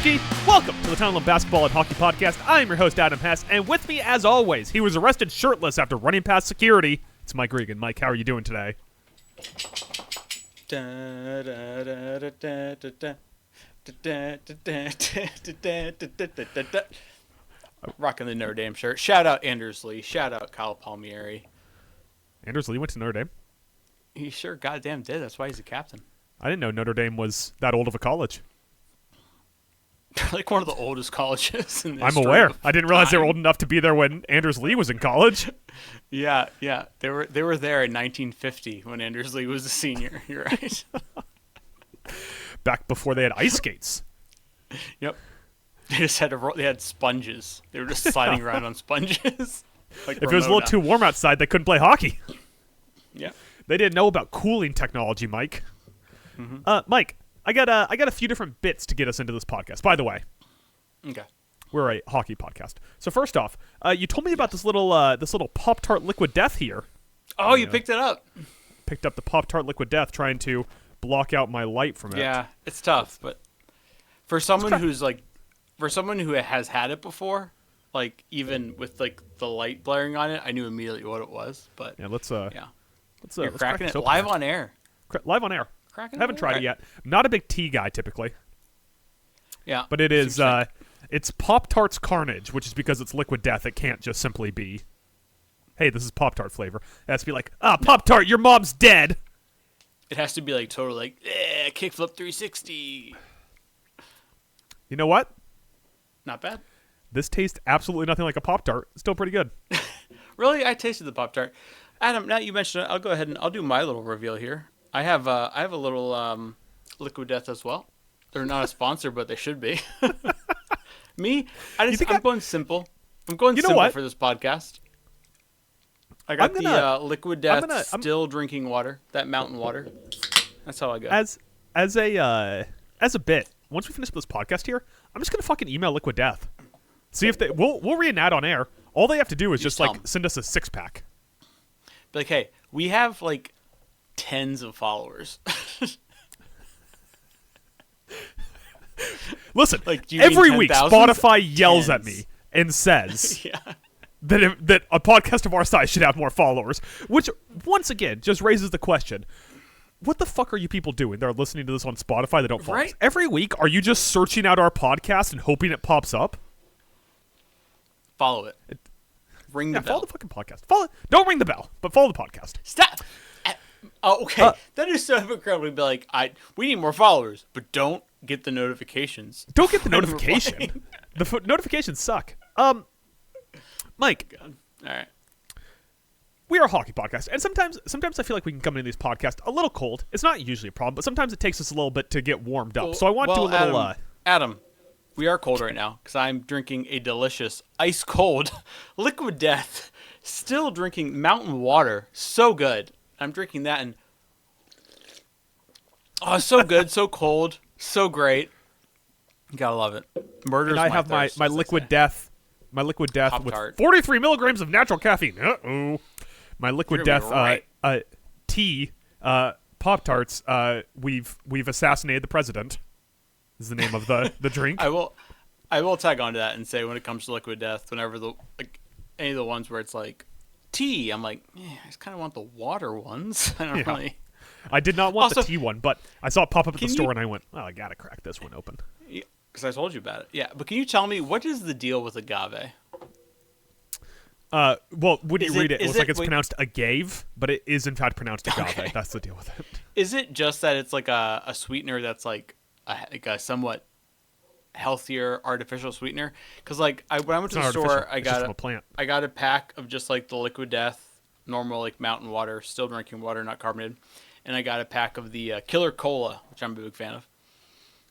Brewski. Welcome to the Tunnel of Basketball and Hockey Podcast. I am your host, Adam Hess, and with me, as always, he was arrested shirtless after running past security. It's Mike Regan. Mike, how are you doing today? Rocking the Notre Dame shirt. Shout out Anders Lee. Shout out Kyle Palmieri. Anders Lee went to Notre Dame? He sure goddamn did. That's why he's a captain. I didn't know Notre Dame was that old of a college. Like one of the oldest colleges in the I'm aware. I didn't realize they were old enough to be there when Anders Lee was in college. Yeah. They were there in 1950 when Anders Lee was a senior. You're right. Back before they had ice skates. Yep. They just had they had sponges. They were just sliding around on sponges. Like if it was a little too warm outside, they couldn't play hockey. Yeah. They didn't know about cooling technology, Mike. Mm-hmm. Mike, I got a few different bits to get us into this podcast. By the way, okay, we're a hockey podcast. So first off, you told me about this little Pop-Tart Liquid Death here. Oh, you picked it up. Picked up the Pop-Tart Liquid Death, trying to block out my light from it. Yeah, it's tough, but for someone who has had it before, like even with like the light blaring on it, I knew immediately what it was. But yeah, let's You're cracking it live on air. Live on air. I haven't tried it yet. I'm not a big tea guy typically. Yeah. But it is it's Pop-Tart's Carnage, which is because it's Liquid Death. It can't just simply be, hey, this is Pop-Tart flavor. It has to be like, Pop-Tart, your mom's dead. It has to be like total like, kickflip 360. You know what? Not bad. This tastes absolutely nothing like a Pop-Tart. It's still pretty good. Really? I tasted the Pop-Tart. Adam, now you mentioned it, I'll go ahead and I'll do my little reveal here. I have a little Liquid Death as well. They're not a sponsor, but they should be. I'm going simple. I'm going simple for this podcast. I got the Liquid Death still drinking water, that mountain water. That's how I go. As a bit, once we finish this podcast here, I'm just gonna fucking email Liquid Death. See if we'll reenact on air. All they have to do is just like send us a 6-pack. Be like, hey, we have like tens of followers. Listen, like, every week Spotify yells at me and says that a podcast of our size should have more followers, which once again just raises the question: what the fuck are you people doing? They're listening to this on Spotify. They don't follow us. Every week, are you just searching out our podcast and hoping it pops up? Follow it. Ring the bell. Follow the fucking podcast. Don't ring the bell, but follow the podcast. Stop. Oh, okay. That is so incredibly be like, we need more followers, but don't get the notifications. Don't get the notification. The notifications suck. Mike. All right. We are a hockey podcast, and sometimes I feel like we can come into these podcasts a little cold. It's not usually a problem, but sometimes it takes us a little bit to get warmed up. So I want to do a little. Adam, we are cold right now because I'm drinking a delicious ice cold Liquid Death, still drinking mountain water. So good. I'm drinking that and so good, so cold, so great. You gotta love it. Murder's and I have thirst, my Liquid Death, Pop-Tart. with 43 milligrams of natural caffeine. My Liquid Death tea Pop-Tarts. We've assassinated the president. Is the name of the drink. I will tag on to that and say when it comes to Liquid Death, whenever any of the ones where it's like tea, I'm like, I just kind of want the water ones. I don't really. I did not want the tea one, but I saw it pop up at the store and I went, I gotta crack this one open. Because I told you about it. Yeah, but can you tell me what is the deal with agave? Well, when you read it, it looks like it's pronounced agave, but it is in fact pronounced agave. Okay. That's the deal with it. Is it just that it's like a sweetener that's like a somewhat healthier artificial sweetener? Because when I went to the store, I got a pack of just like the Liquid Death, normal like mountain water, still drinking water, not carbonated, and I got a pack of the Killer Cola, which I'm a big fan of.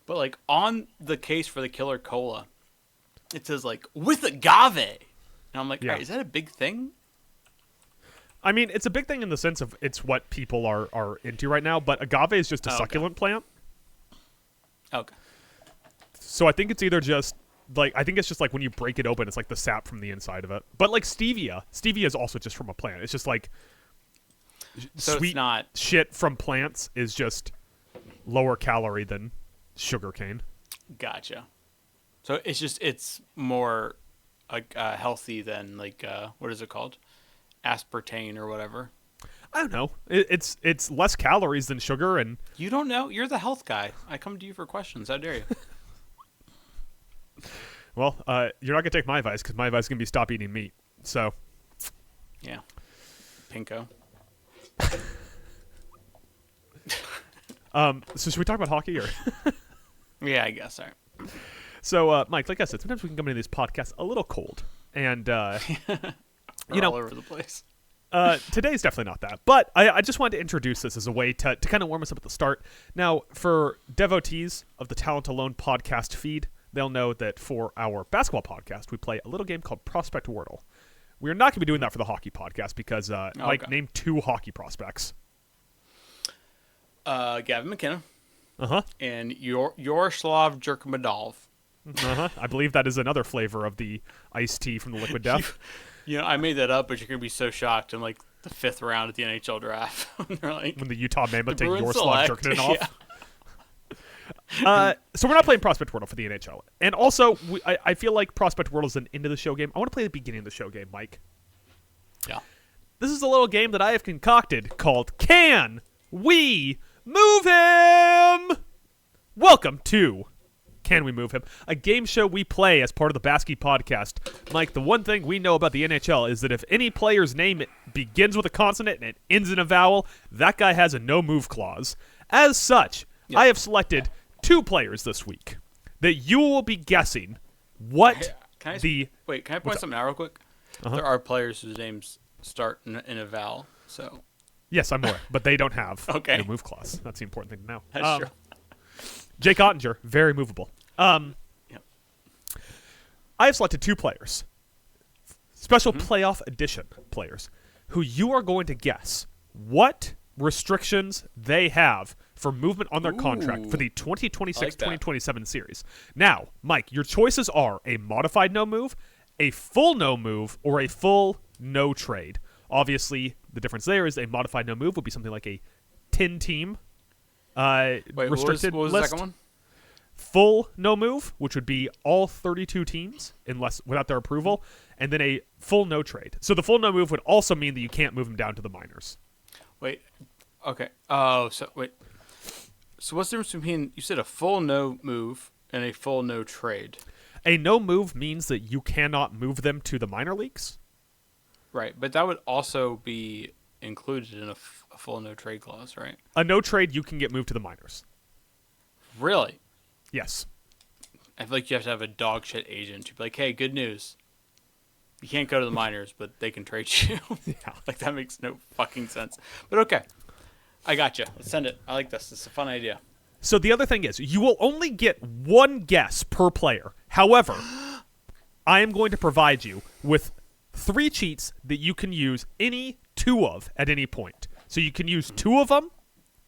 But like on the case for the Killer Cola, it says like with agave, and I'm like, all right, is that a big thing? I mean, it's a big thing in the sense of it's what people are into right now, but agave is just a succulent plant. Okay. So I think it's either just it's just like when you break it open, it's like the sap from the inside of it. But like stevia is also just from a plant. It's just like sweet shit from plants is just lower calorie than sugarcane. Gotcha. So it's more like healthy than like what is it called? Aspartame or whatever. I don't know. It's less calories than sugar, and you don't know. You're the health guy. I come to you for questions. How dare you? Well, you're not gonna take my advice because my advice is gonna be stop eating meat. So, yeah, pinko. So should we talk about hockey or? Yeah, I guess. All right. So, Mike, like I said, sometimes we can come into these podcasts a little cold, and you know, all over the place. Today's definitely not that, but I just wanted to introduce this as a way to kind of warm us up at the start. Now, for devotees of the Talent Alone podcast feed, they'll know that for our basketball podcast, we play a little game called Prospect Wordle. We're not going to be doing that for the hockey podcast because Mike, name 2 hockey prospects. Gavin McKenna. Uh-huh. And Yaroslav Jurkmadov. Uh-huh. I believe that is another flavor of the iced tea from the Liquid Death. You know, I made that up, but you're going to be so shocked in like the 5th round at the NHL draft. When the Utah Mammoth take Yaroslav Jurkmadov. Yeah. So we're not playing Prospect Wordle for the NHL. And also, I feel like Prospect Wordle is an end of the show game. I want to play the beginning of the show game, Mike. Yeah. This is a little game that I have concocted called Can We Move Him? Welcome to Can We Move Him? A game show we play as part of the Basky podcast. Mike, the one thing we know about the NHL is that if any player's name begins with a consonant and it ends in a vowel, that guy has a no-move clause. As such, yep. I have selected 2 players this week that you will be guessing what Can I point something out real quick? Uh-huh. There are players whose names start in a vowel, so... Yes, I'm aware, but they don't have a move clause. That's the important thing to know. That's true. Jake Ottinger, very movable. Yep. I have selected 2 players, special playoff edition players, who you are going to guess what restrictions they have for movement on their contract for the 2026-2027 series. Now, Mike, your choices are a modified no move, a full no move, or a full no trade. Obviously, the difference there is a modified no move would be something like a 10-team restricted what was list. The second one? Full no move, which would be all 32 teams without their approval, and then a full no trade. So the full no move would also mean that you can't move them down to the minors. Wait. Okay. Oh, so wait. So what's the difference between, you said a full no move and a full no trade? A no move means that you cannot move them to the minor leagues. Right, but that would also be included in a full no trade clause, right? A no trade, you can get moved to the minors. Really? Yes. I feel like you have to have a dog shit agent to be like, hey, good news. You can't go to the minors, but they can trade you. Yeah. Like, that makes no fucking sense. But okay. I got you. Let's send it. I like this. It's a fun idea. So the other thing is, you will only get 1 guess per player. However, I am going to provide you with 3 cheats that you can use any 2 of at any point. So you can use 2 of them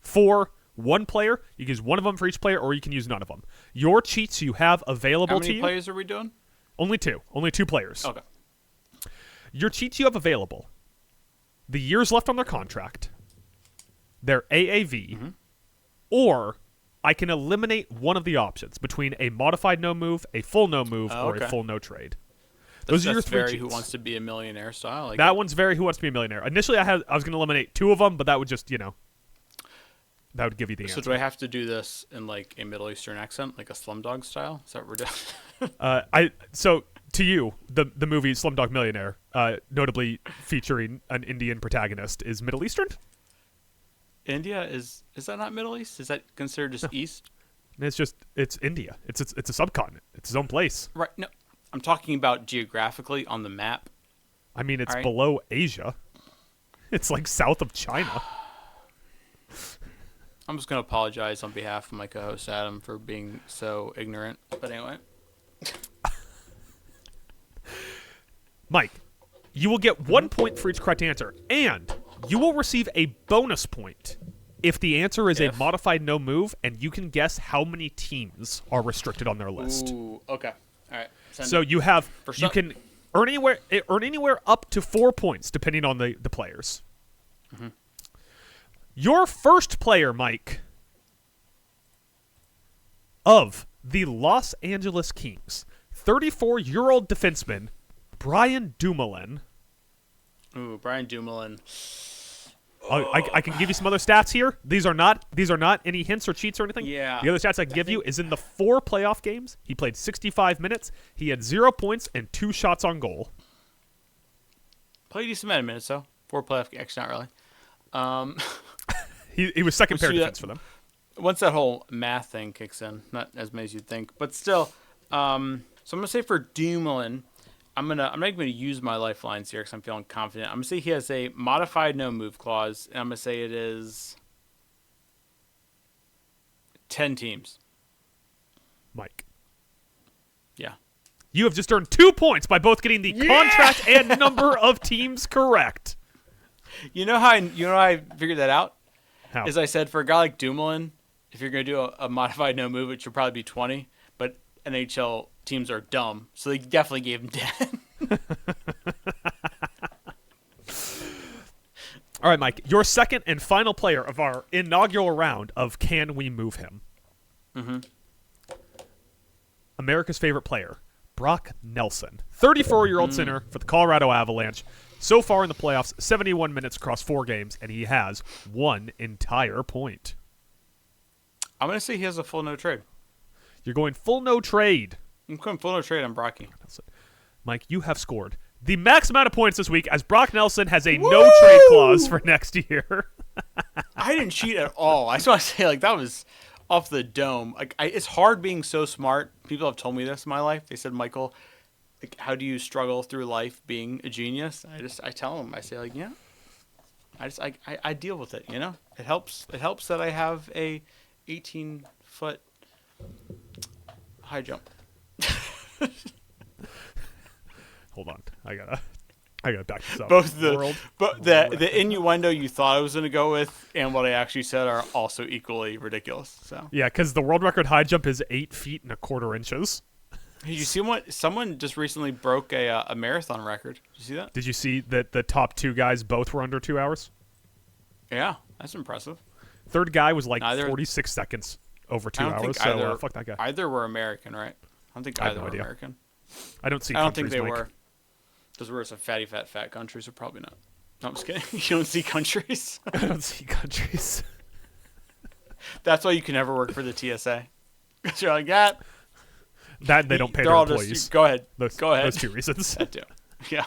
for 1 player. You can use 1 of them for each player, or you can use none of them. Your cheats you have available to you. How many players are we doing? Only 2. Only 2 players. Okay. Your cheats you have available: the years left on their contract, their AAV, or I can eliminate one of the options between a modified no move, a full no move, or a full no trade. Those are your 3 cheats. Who Wants to Be a Millionaire style. That one's very Who Wants to Be a Millionaire. Initially, I was going to eliminate 2 of them, but that would just, that would give you the answer. So do I have to do this in like a Middle Eastern accent, like a Slumdog style? Is that what we're doing? So to you, the movie Slumdog Millionaire, notably featuring an Indian protagonist, is Middle Eastern? India is that not Middle East? Is that considered just East? It's India. It's a subcontinent. It's its own place. Right. No, I'm talking about geographically on the map. I mean, it's below Asia. It's like south of China. I'm just going to apologize on behalf of my co-host Adam for being so ignorant. But anyway. Mike, you will get 1 point for each correct answer, and you will receive a bonus point if the answer is a modified no move, and you can guess how many teams are restricted on their list. Ooh, okay. All right. So you can earn anywhere up to 4 points depending on the players. Mm-hmm. Your first player, Mike, of the Los Angeles Kings, 34-year-old defenseman Brian Dumoulin. Ooh, Brian Dumoulin. I can give you some other stats here. These are not any hints or cheats or anything. Yeah. The other stats I can give you is in the 4 playoff games, he played 65 minutes. He had 0 points and 2 shots on goal. Played a decent amount of minutes, though. 4 playoff games, actually, not really. He was second pair defense for them. Once that whole math thing kicks in, not as many as you'd think, but still. So I'm gonna say for Dumoulin, I'm not going to use my lifelines here because I'm feeling confident. I'm gonna say he has a modified no move clause, and I'm gonna say it is 10 teams. Mike. Yeah. You have just earned 2 points by both getting the contract and number of teams correct. You know how I figured that out? How? Is I said for a guy like Dumoulin, if you're going to do a modified no move, it should probably be 20. But NHL teams are dumb, so they definitely gave him 10. All right, Mike, your second and final player of our inaugural round of Can We Move Him? Mm-hmm. America's favorite player, Brock Nelson, 34-year-old center for the Colorado Avalanche. So far in the playoffs, 71 minutes across 4 games, and he has 1 entire point. I'm going to say he has a full no trade. You're going full no trade. I'm going full no trade on Brocky. Mike, you have scored the max amount of points this week as Brock Nelson has a no trade clause for next year. I didn't cheat at all. I just want to say, like, that was off the dome. Like, it's hard being so smart. People have told me this in my life. They said, Michael, like, how do you struggle through life being a genius? I tell them, I say, like, yeah, I deal with it, you know? It helps that I have a 18-foot high jump. Hold on. I gotta back this up. Both the innuendo you thought I was gonna go with and what I actually said are also equally ridiculous. So yeah, because the world record high jump is 8 feet and 1/4 inches. Did you see what someone just recently broke a marathon record? Did you see that? Did you see that the top 2 guys both were under 2 hours? Yeah, that's impressive. Third guy was like 46 seconds over 2 hours. So fuck that guy. Either were American, right? I don't think either were American. I don't think they were. Those were some fatty, fat countries, so probably not. No, I'm just kidding. You don't see countries. I don't see countries. That's why you can never work for the TSA. Because you're like, that. That they don't pay their employees. Go ahead. Go ahead. Those 2 reasons. That too. Yeah.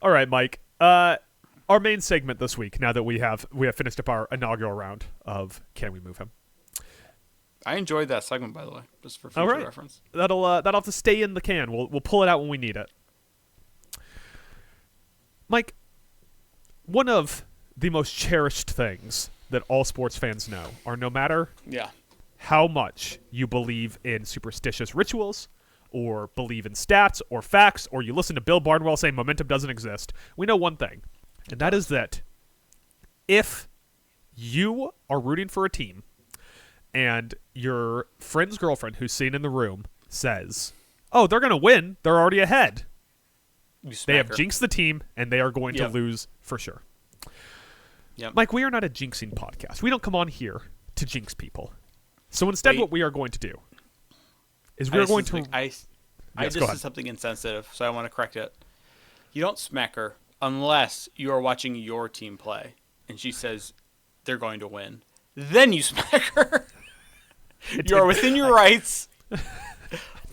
All right, Mike. Our main segment this week, now that we have finished up our inaugural round of Can We Move Him? I enjoyed that segment, by the way, just for future reference. That'll have to stay in the can. We'll pull it out when we need it. Mike, one of the most cherished things that all sports fans know are no matter how much you believe in superstitious rituals or believe in stats or facts or you listen to Bill Barnwell say momentum doesn't exist, we know one thing, and that is that if you are rooting for a team and your friend's girlfriend who's sitting in the room says, oh, they're going to win, they're already ahead, they have jinxed the team, and they are going to lose for sure. Yep. Mike, we are not a jinxing podcast. We don't come on here to jinx people. So instead what we are going to do is we are going to... I just said something insensitive, so I want to correct it. You don't smack her unless you are watching your team play, and she says they're going to win. Then you smack her. You are within your rights.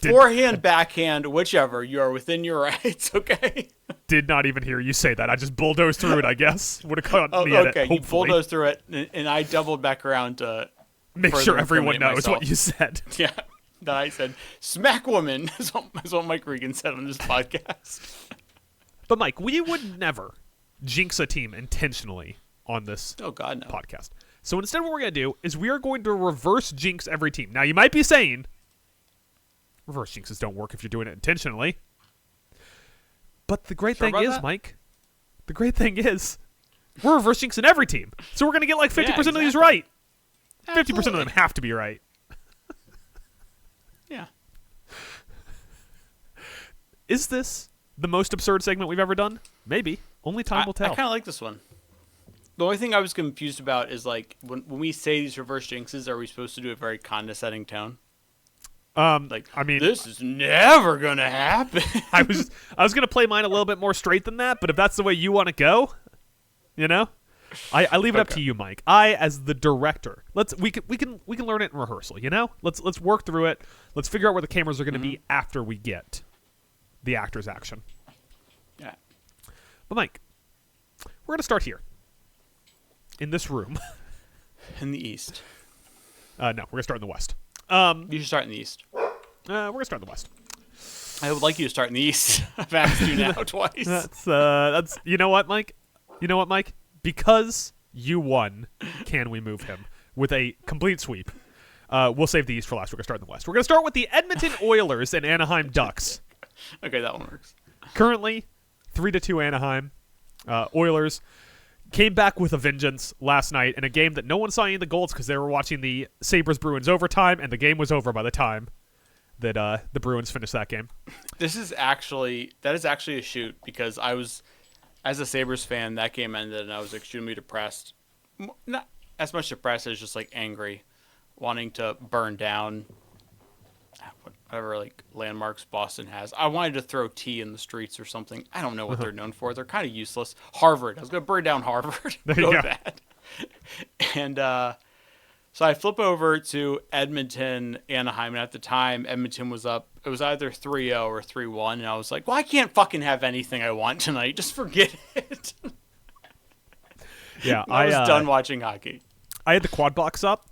Forehand, backhand, whichever. You are within your rights, okay? Did not even hear you say that. I just bulldozed through it, I guess. Would have caught me at it, hopefully. You bulldozed through it, and I doubled back around to make sure everyone knows what you said. Yeah. That I said, smack woman, is what Mike Regan said on this podcast. But, Mike, we would never jinx a team intentionally on this podcast. So instead what we're going to do is we are going to reverse jinx every team. Now, you might be saying, reverse jinxes don't work if you're doing it intentionally. But the great thing is, Mike, the great thing is, we're reverse jinxing every team. So we're going to get like 50% of these right. Absolutely. 50% of them have to be right. Yeah. Is this the most absurd segment we've ever done? Maybe. Only time will tell. I kind of like this one. The only thing I was confused about is like when we say these reverse jinxes, are we supposed to do a very condescending tone? Like, I mean, this is never gonna happen. I was gonna play mine a little bit more straight than that, but if that's the way you want to go, I leave it up to you, Mike. I, as the director, we can learn it in rehearsal. Let's work through it. Let's figure out where the cameras are gonna be after we get the actor's action. Yeah. But Mike, we're gonna start here in this room. In the east. No, we're gonna start in the west. You should start in the east. We're gonna start in the west. I would like you to start in the east. I've asked you now twice. That's you know what, Mike? Because you won, can we move him with a complete sweep? We'll save the east for last. We're gonna start in the west. We're gonna start with the Edmonton Oilers and Anaheim Ducks. Okay, that one works. Currently, 3-2 Anaheim. Oilers came back with a vengeance last night in a game that no one saw any of the goals because they were watching the Sabres-Bruins overtime, and the game was over by the time that the Bruins finished that game. That is actually a shoot, because I was, as a Sabres fan, that game ended and I was extremely depressed. Not as much depressed as just like angry, wanting to burn down whatever like landmarks Boston has. I wanted to throw tea in the streets or something. I don't know what they're known for. They're kind of useless. Harvard. I was going to burn down Harvard. There you go. That. And so I flip over to Edmonton, Anaheim, and at the time Edmonton was up. It was either 3-0 or 3-1, and I was like, well, I can't fucking have anything I want tonight. Just forget it. Yeah, I was done watching hockey. I had the quad box up.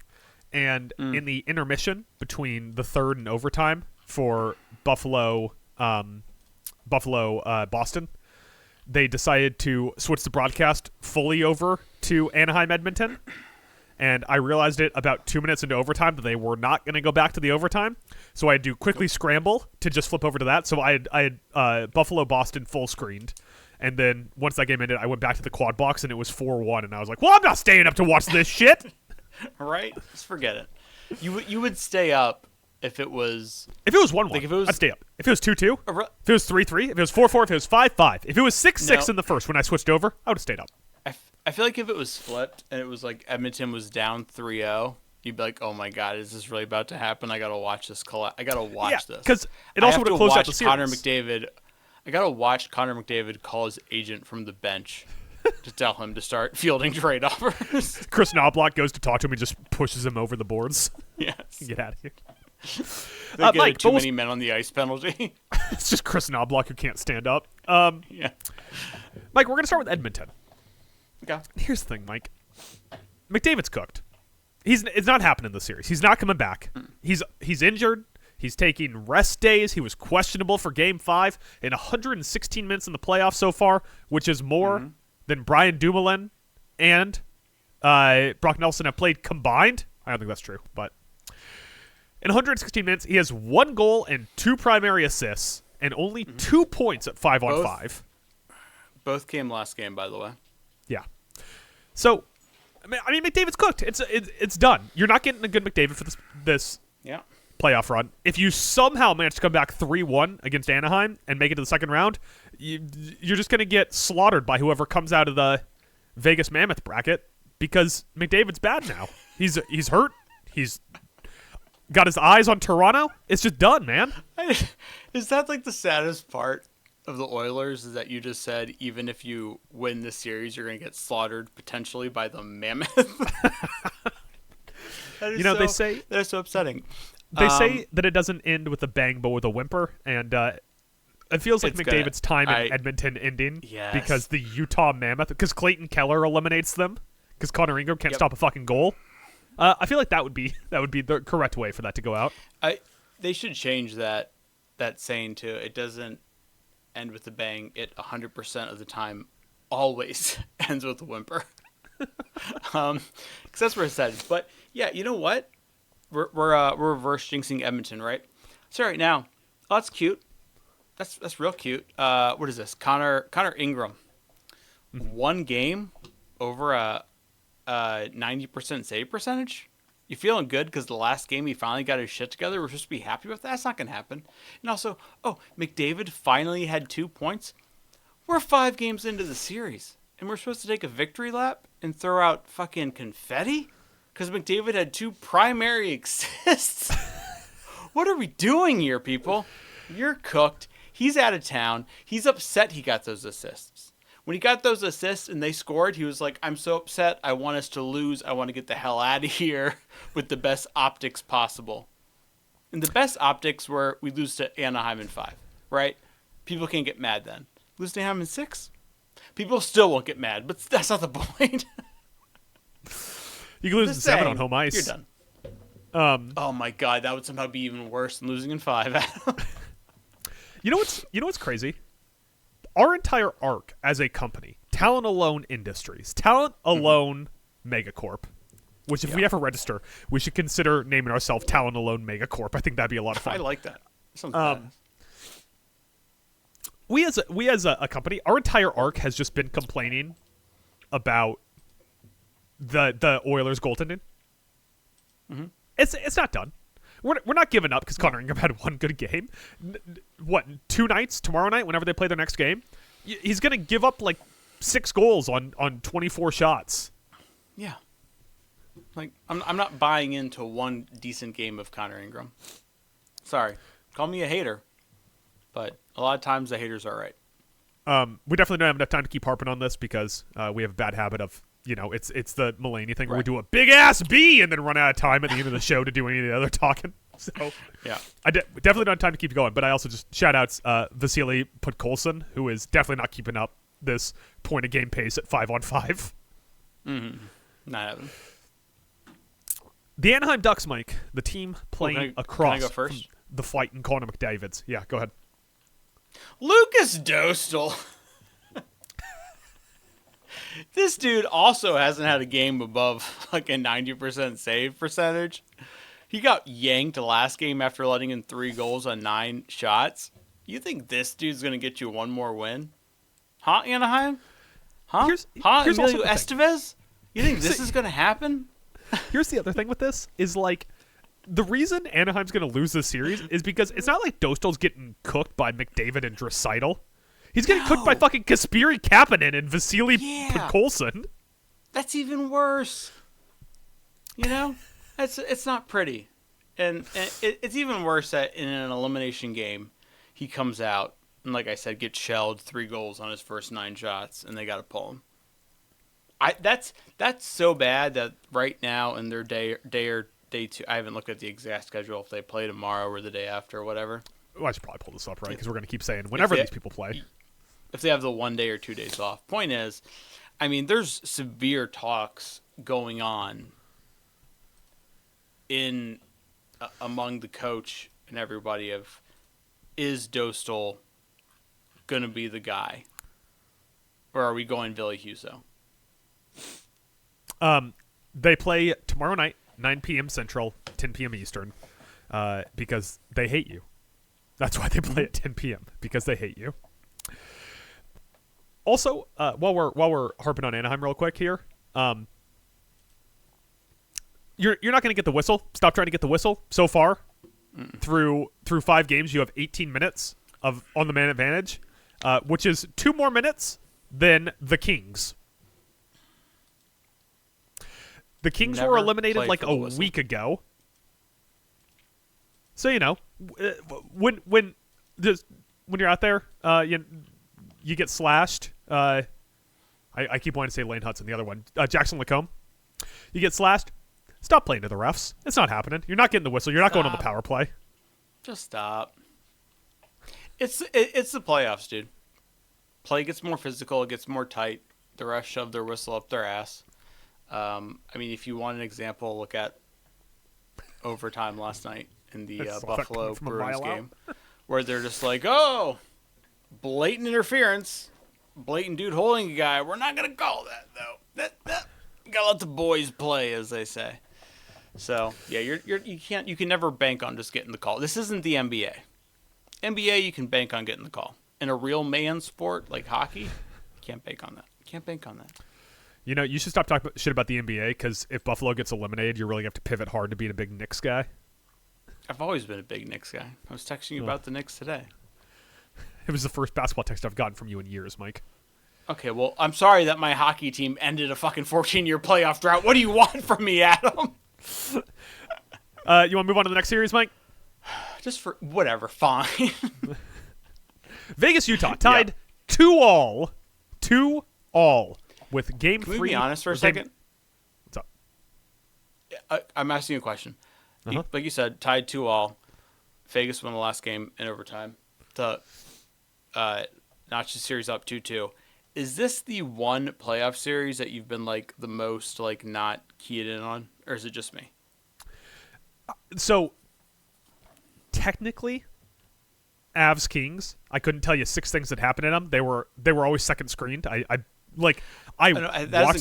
And in the intermission between the third and overtime for Buffalo, Boston, they decided to switch the broadcast fully over to Anaheim, Edmonton. And I realized it about 2 minutes into overtime that they were not going to go back to the overtime. So I had to quickly scramble to just flip over to that. So I had Buffalo, Boston full screened. And then once that game ended, I went back to the quad box and it was 4-1. And I was like, well, I'm not staying up to watch this shit. Right? Just forget it. You would stay up if it was 1-1. Like if it was, I'd stay up. If it was 2-2, if it was 3-3, if it was 4-4, if it was 5-5, if it was 6-6 in the first when I switched over, I would have stayed up. I feel like if it was flipped and it was like Edmonton was down 3-0, you'd be like, oh my god, is this really about to happen? I gotta watch this. I gotta watch this. Because it also would have closed out the series. I gotta watch Connor McDavid call his agent from the bench to tell him to start fielding trade offers. Chris Knobloch goes to talk to him and just pushes him over the boards. Yes. Get out of here. They get Mike, too many men on the ice penalty. It's just Chris Knobloch who can't stand up. Yeah. Mike, we're going to start with Edmonton. Okay. Here's the thing, Mike. McDavid's cooked. It's not happening this series. He's not coming back. He's injured. He's taking rest days. He was questionable for Game 5 in 116 minutes in the playoffs so far, which is more than Brian Dumoulin and Brock Nelson have played combined. I don't think that's true, but in 116 minutes, he has 1 goal and 2 primary assists and only 2 points at 5-on-5. Both came last game, by the way. Yeah. So, I mean, McDavid's cooked. It's done. You're not getting a good McDavid for this playoff run. If you somehow manage to come back 3-1 against Anaheim and make it to the second round, you're just going to get slaughtered by whoever comes out of the Vegas Mammoth bracket because McDavid's bad now. He's hurt. He's got his eyes on Toronto. It's just done, man. Is that like the saddest part of the Oilers, is that you just said even if you win this series, you're going to get slaughtered potentially by the Mammoth? They say that is so upsetting. They say that it doesn't end with a bang, but with a whimper, and it feels like McDavid's time in Edmonton ending because the Utah Mammoth, because Clayton Keller eliminates them, because Connor Ingram can't stop a fucking goal. I feel like that would be the correct way for that to go out. They should change that saying to it doesn't end with a bang. It 100% of the time always ends with a whimper. Because that's where it says. But yeah, you know what? We're reverse jinxing Edmonton, right? So right now, oh, that's cute. That's real cute. What is this? Connor Ingram, 1 game over a 90% save percentage. You feeling good because the last game he finally got his shit together? We're supposed to be happy with that. That's not gonna happen. And also, McDavid finally had 2 points. We're 5 games into the series, and we're supposed to take a victory lap and throw out fucking confetti because McDavid had 2 primary assists. What are we doing here, people? You're cooked. He's out of town. He's upset he got those assists. When he got those assists and they scored, he was like, I'm so upset. I want us to lose. I want to get the hell out of here with the best optics possible. And the best optics were we lose to Anaheim in 5, right? People can't get mad then. Lose to Anaheim in 6? People still won't get mad, but that's not the point. You can lose in 7 on home ice. You're done. Oh my god, that would somehow be even worse than losing in 5. You know what's crazy? Our entire arc as a company, Talent Alone Industries, Talent Alone Megacorp, which if we ever register, we should consider naming ourselves Talent Alone Megacorp. I think that'd be a lot of fun. I like that. Sounds badass. We as a company, our entire arc has just been complaining about the Oilers goaltending. Mm-hmm. It's not done. We're not giving up because Connor Ingram had 1 good game. 2 nights? Tomorrow night, whenever they play their next game, he's going to give up like 6 goals on 24 shots. Yeah. Like, I'm not buying into 1 decent game of Connor Ingram. Sorry. Call me a hater. But a lot of times the haters are right. We definitely don't have enough time to keep harping on this because we have a bad habit of, it's the Mulaney thing where we do a big-ass B and then run out of time at the end of the show to do any of the other talking. So, yeah. I definitely don't have time to keep going, but I also just shout-outs Vasily Podkolzin, who is definitely not keeping up this point-a-game pace at 5-on-5. Mm-hmm. Not happening. The Anaheim Ducks, Mike, the team playing across can I go first? The fighting Connor McDavids. Yeah, go ahead. Lucas Dostal. This dude also hasn't had a game above like a 90% save percentage. He got yanked last game after letting in 3 goals on 9 shots. You think this dude's going to get you 1 more win? Huh, Anaheim? Huh? Here's Emilio Estevez? You think this is going to happen? Here's the other thing with this is like the reason Anaheim's going to lose this series is because it's not like Dostal's getting cooked by McDavid and Draisaitl. He's getting cooked by fucking Kasperi Kapanen and Vasily Podkolzin. That's even worse. It's not pretty. And it's even worse that in an elimination game, he comes out and, like I said, gets shelled 3 goals on his first 9 shots, and they got to pull him. That's so bad that right now in their day 2, I haven't looked at the exact schedule if they play tomorrow or the day after or whatever. Well, I should probably pull this up, right? Because we're going to keep saying whenever these people play. If they have the 1 day or 2 days off. Point is, I mean, there's severe talks going on among the coach and everybody of, is Dostal going to be the guy? Or are we going Ville Husso? They play tomorrow night, 9 p.m. Central, 10 p.m. Eastern, because they hate you. That's why they play at 10 p.m. because they hate you. Also, while we're harping on Anaheim real quick here, you're not going to get the whistle. Stop trying to get the whistle. So far, through 5 games, you have 18 minutes of on the man advantage, which is 2 more minutes than the Kings. The Kings were eliminated like a week ago. So when you're out there, you get slashed. I keep wanting to say Lane Hudson, the other one, Jackson Lacombe. You get slashed. Stop playing to the refs. It's not happening. You're not getting the whistle. You're not going on the power play. Just stop. It's the playoffs, dude. Play gets more physical. It gets more tight. The refs shove their whistle up their ass. I mean, if you want an example, look at overtime last night in the Buffalo Bruins game, where they're just like, oh, blatant interference, blatant dude holding a guy. We're not gonna call that though. That you gotta let the boys play, as they say. So yeah, you can never bank on just getting the call. This isn't the NBA. NBA, you can bank on getting the call. In a real man sport like hockey, you can't bank on that. You can't bank on that. You should stop talking shit about the NBA, because if Buffalo gets eliminated, you really have to pivot hard to being a big Knicks guy. I've always been a big Knicks guy. I was texting you about the Knicks today. It was the first basketball text I've gotten from you in years, Mike. Okay, well, I'm sorry that my hockey team ended a fucking 14-year playoff drought. What do you want from me, Adam? You want to move on to the next series, Mike? Just for whatever, fine. Vegas, Utah, tied 2-2 with game 3. Can we be honest for a second? What's up? I'm asking you a question. Like you said, tied 2-2. Vegas won the last game in overtime to notch the series up 2-2. Is this the one playoff series that you've been like the most like not keyed in on, or is it just me? So technically, Avs Kings, I couldn't tell you 6 things that happened in them. They were always second screened. I watched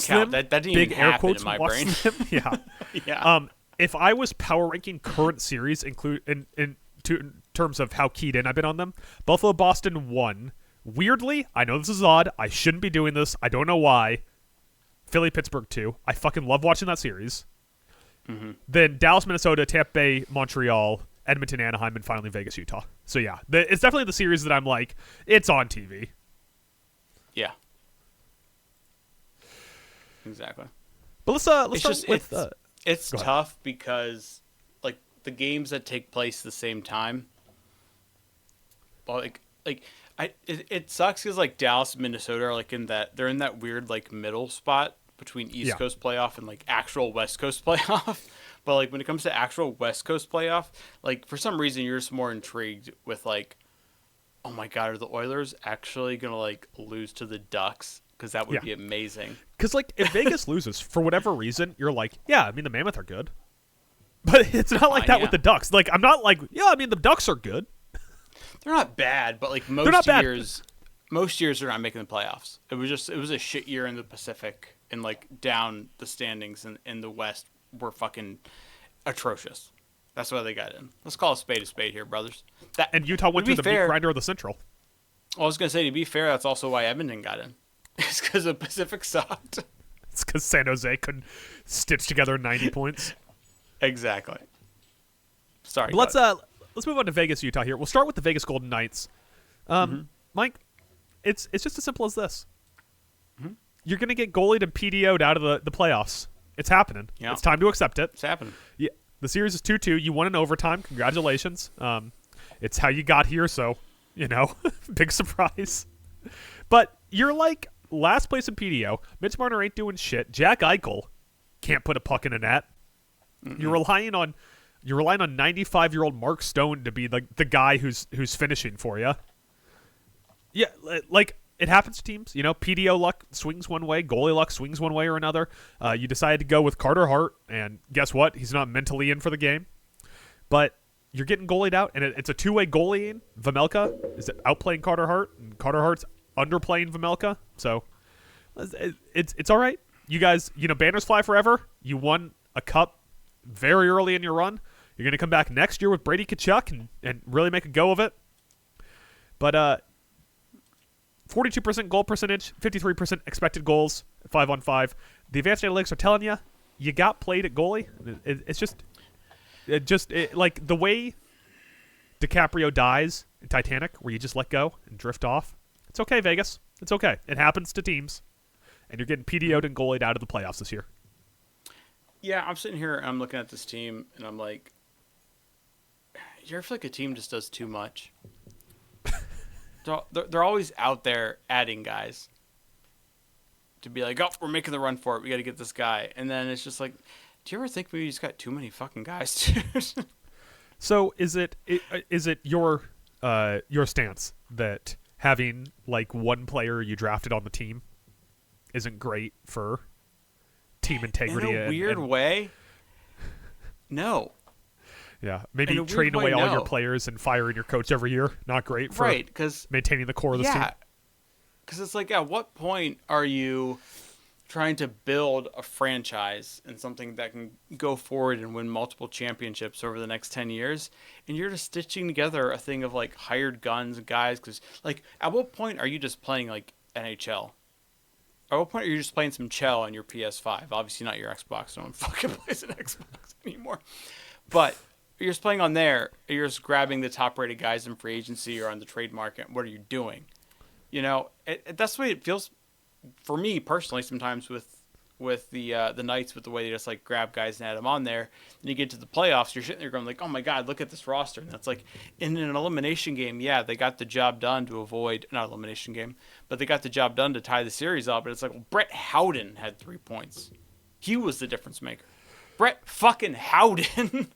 them. That didn't big even air happen quotes in my watched brain. Them. Yeah. Yeah. If I was power ranking current series, in terms of how keyed in I've been on them, Buffalo Boston won. Weirdly, I know this is odd. I shouldn't be doing this. I don't know why. Philly Pittsburgh 2. I fucking love watching that series. Mm-hmm. Then Dallas Minnesota, Tampa Bay Montreal, Edmonton Anaheim, and finally Vegas Utah. So yeah, it's definitely the series that I'm like, it's on TV. Yeah. Exactly. But let's start with. It's tough because like the games that take place at the same time. Well, it sucks because like Dallas and Minnesota are like they're in that weird like middle spot between East Coast playoff and like actual West Coast playoff. But like when it comes to actual West Coast playoff, like for some reason you're just more intrigued with like, oh my God, are the Oilers actually gonna like lose to the Ducks? Because that would be amazing. Because like if Vegas loses for whatever reason, you're like, yeah, I mean the Mammoth are good, but it's not like that with the Ducks. Like I'm not like, yeah, I mean the Ducks are good. They're not bad, but like most years they're not making the playoffs. It was a shit year in the Pacific, and like down the standings in the West were fucking atrocious. That's why they got in. Let's call a spade here, brothers. And Utah went to the meat grinder of the Central. Well, I was gonna say, to be fair, that's also why Edmonton got in. It's because the Pacific sucked. It's because San Jose couldn't stitch together 90 points. Exactly. Sorry. But let's move on to Vegas, Utah here. We'll start with the Vegas Golden Knights. Mike, it's just as simple as this. Mm-hmm. You're going to get goalied and PDO'd out of the playoffs. It's happening. Yep. It's time to accept it. It's happening. Yeah, the series is 2-2. You won in overtime. Congratulations. It's how you got here, so, big surprise. But you're like last place in PDO. Mitch Marner ain't doing shit. Jack Eichel can't put a puck in a net. Mm-mm. You're relying on 95-year-old Mark Stone to be the guy who's finishing for you. Yeah, like it happens to teams. PDO luck swings one way, goalie luck swings one way or another. You decided to go with Carter Hart, and guess what? He's not mentally in for the game. But you're getting goalied out, and it's a two-way goalieing. Vejmelka is outplaying Carter Hart, and Carter Hart's underplaying Vejmelka. So it's all right. You guys, banners fly forever. You won a cup very early in your run. You're going to come back next year with Brady Tkachuk and really make a go of it. But 42% goal percentage, 53% expected goals, 5-on-5. The advanced analytics are telling you got played at goalie. It's like the way DiCaprio dies in Titanic, where you just let go and drift off. It's okay, Vegas. It's okay. It happens to teams. And you're getting PDO'd and goalied out of the playoffs this year. Yeah, I'm sitting here and I'm looking at this team and I'm like, you ever feel like a team just does too much? They're always out there adding guys to be like, oh, we're making the run for it. We got to get this guy. And then it's just like, do you ever think maybe you just got too many fucking guys, dude? So is it your stance that having like one player you drafted on the team isn't great for team integrity? In a weird way, no. Yeah, maybe trading away all your players and firing your coach every year, not great for maintaining the core of this team. Yeah, because it's like, at what point are you trying to build a franchise and something that can go forward and win multiple championships over the next 10 years, and you're just stitching together a thing of like hired guns and guys? Because like, at what point are you just playing like NHL? At what point are you just playing some Chell on your PS5? Obviously not your Xbox. No one fucking plays an Xbox anymore. But you're just playing on there. You're just grabbing the top-rated guys in free agency or on the trade market. What are you doing? That's the way it feels for me personally, sometimes with the Knights, with the way they just like grab guys and add them on there, and you get to the playoffs, you're sitting there going like, oh my god, look at this roster. And that's like in an elimination game, yeah, they got the job done to avoid, not elimination game, but they got the job done to tie the series up. But it's like, well, Brett Howden had 3 points. He was the difference maker. Brett fucking Howden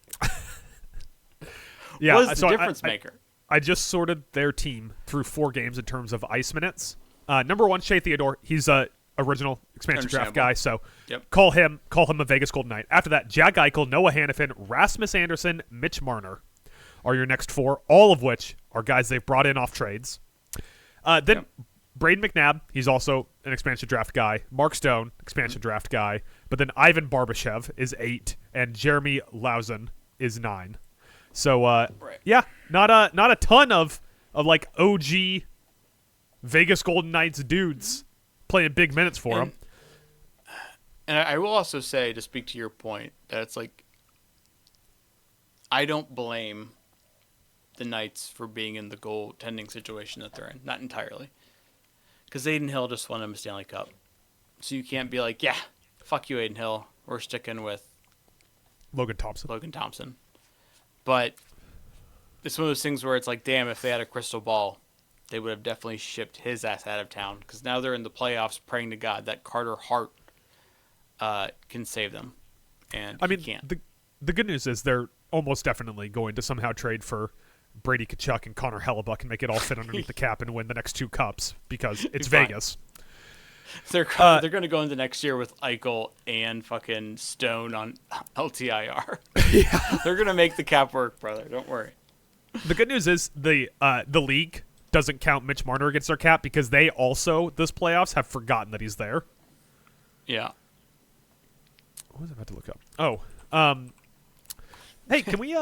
was the difference maker. I just sorted their team through 4 games in terms of ice minutes. Number 1, Shea Theodore. He's a original expansion draft guy, so call him a Vegas Golden Knight. After that, Jack Eichel, Noah Hannafin, Rasmus Anderson, Mitch Marner are your next 4, all of which are guys they've brought in off trades. Then Braden McNabb, he's also an expansion draft guy. Mark Stone, expansion draft guy. But then Ivan Barbashev is 8, and Jeremy Lausen is 9. So yeah, not a ton of like OG Vegas Golden Knights dudes playing big minutes for him. And I will also say, to speak to your point, that it's like, I don't blame the Knights for being in the goaltending situation that they're in. Not entirely. Because Adin Hill just won him a Stanley Cup. So you can't be like, yeah, fuck you, Adin Hill. We're sticking with Logan Thompson. But it's one of those things where it's like, damn, if they had a crystal ball, they would have definitely shipped his ass out of town, because now they're in the playoffs praying to God that Carter Hart can save them. And I mean, he can't. The good news is they're almost definitely going to somehow trade for Brady Tkachuk and Connor Hellebuck and make it all fit underneath the cap and win the next 2 cups, because it's Vegas. They're going to go into next year with Eichel and fucking Stone on LTIR. Yeah. They're going to make the cap work, brother. Don't worry. The good news is the league doesn't count Mitch Marner against their cap, because they also, this playoffs, have forgotten that he's there. Yeah. What was I about to look up? Oh, hey, can we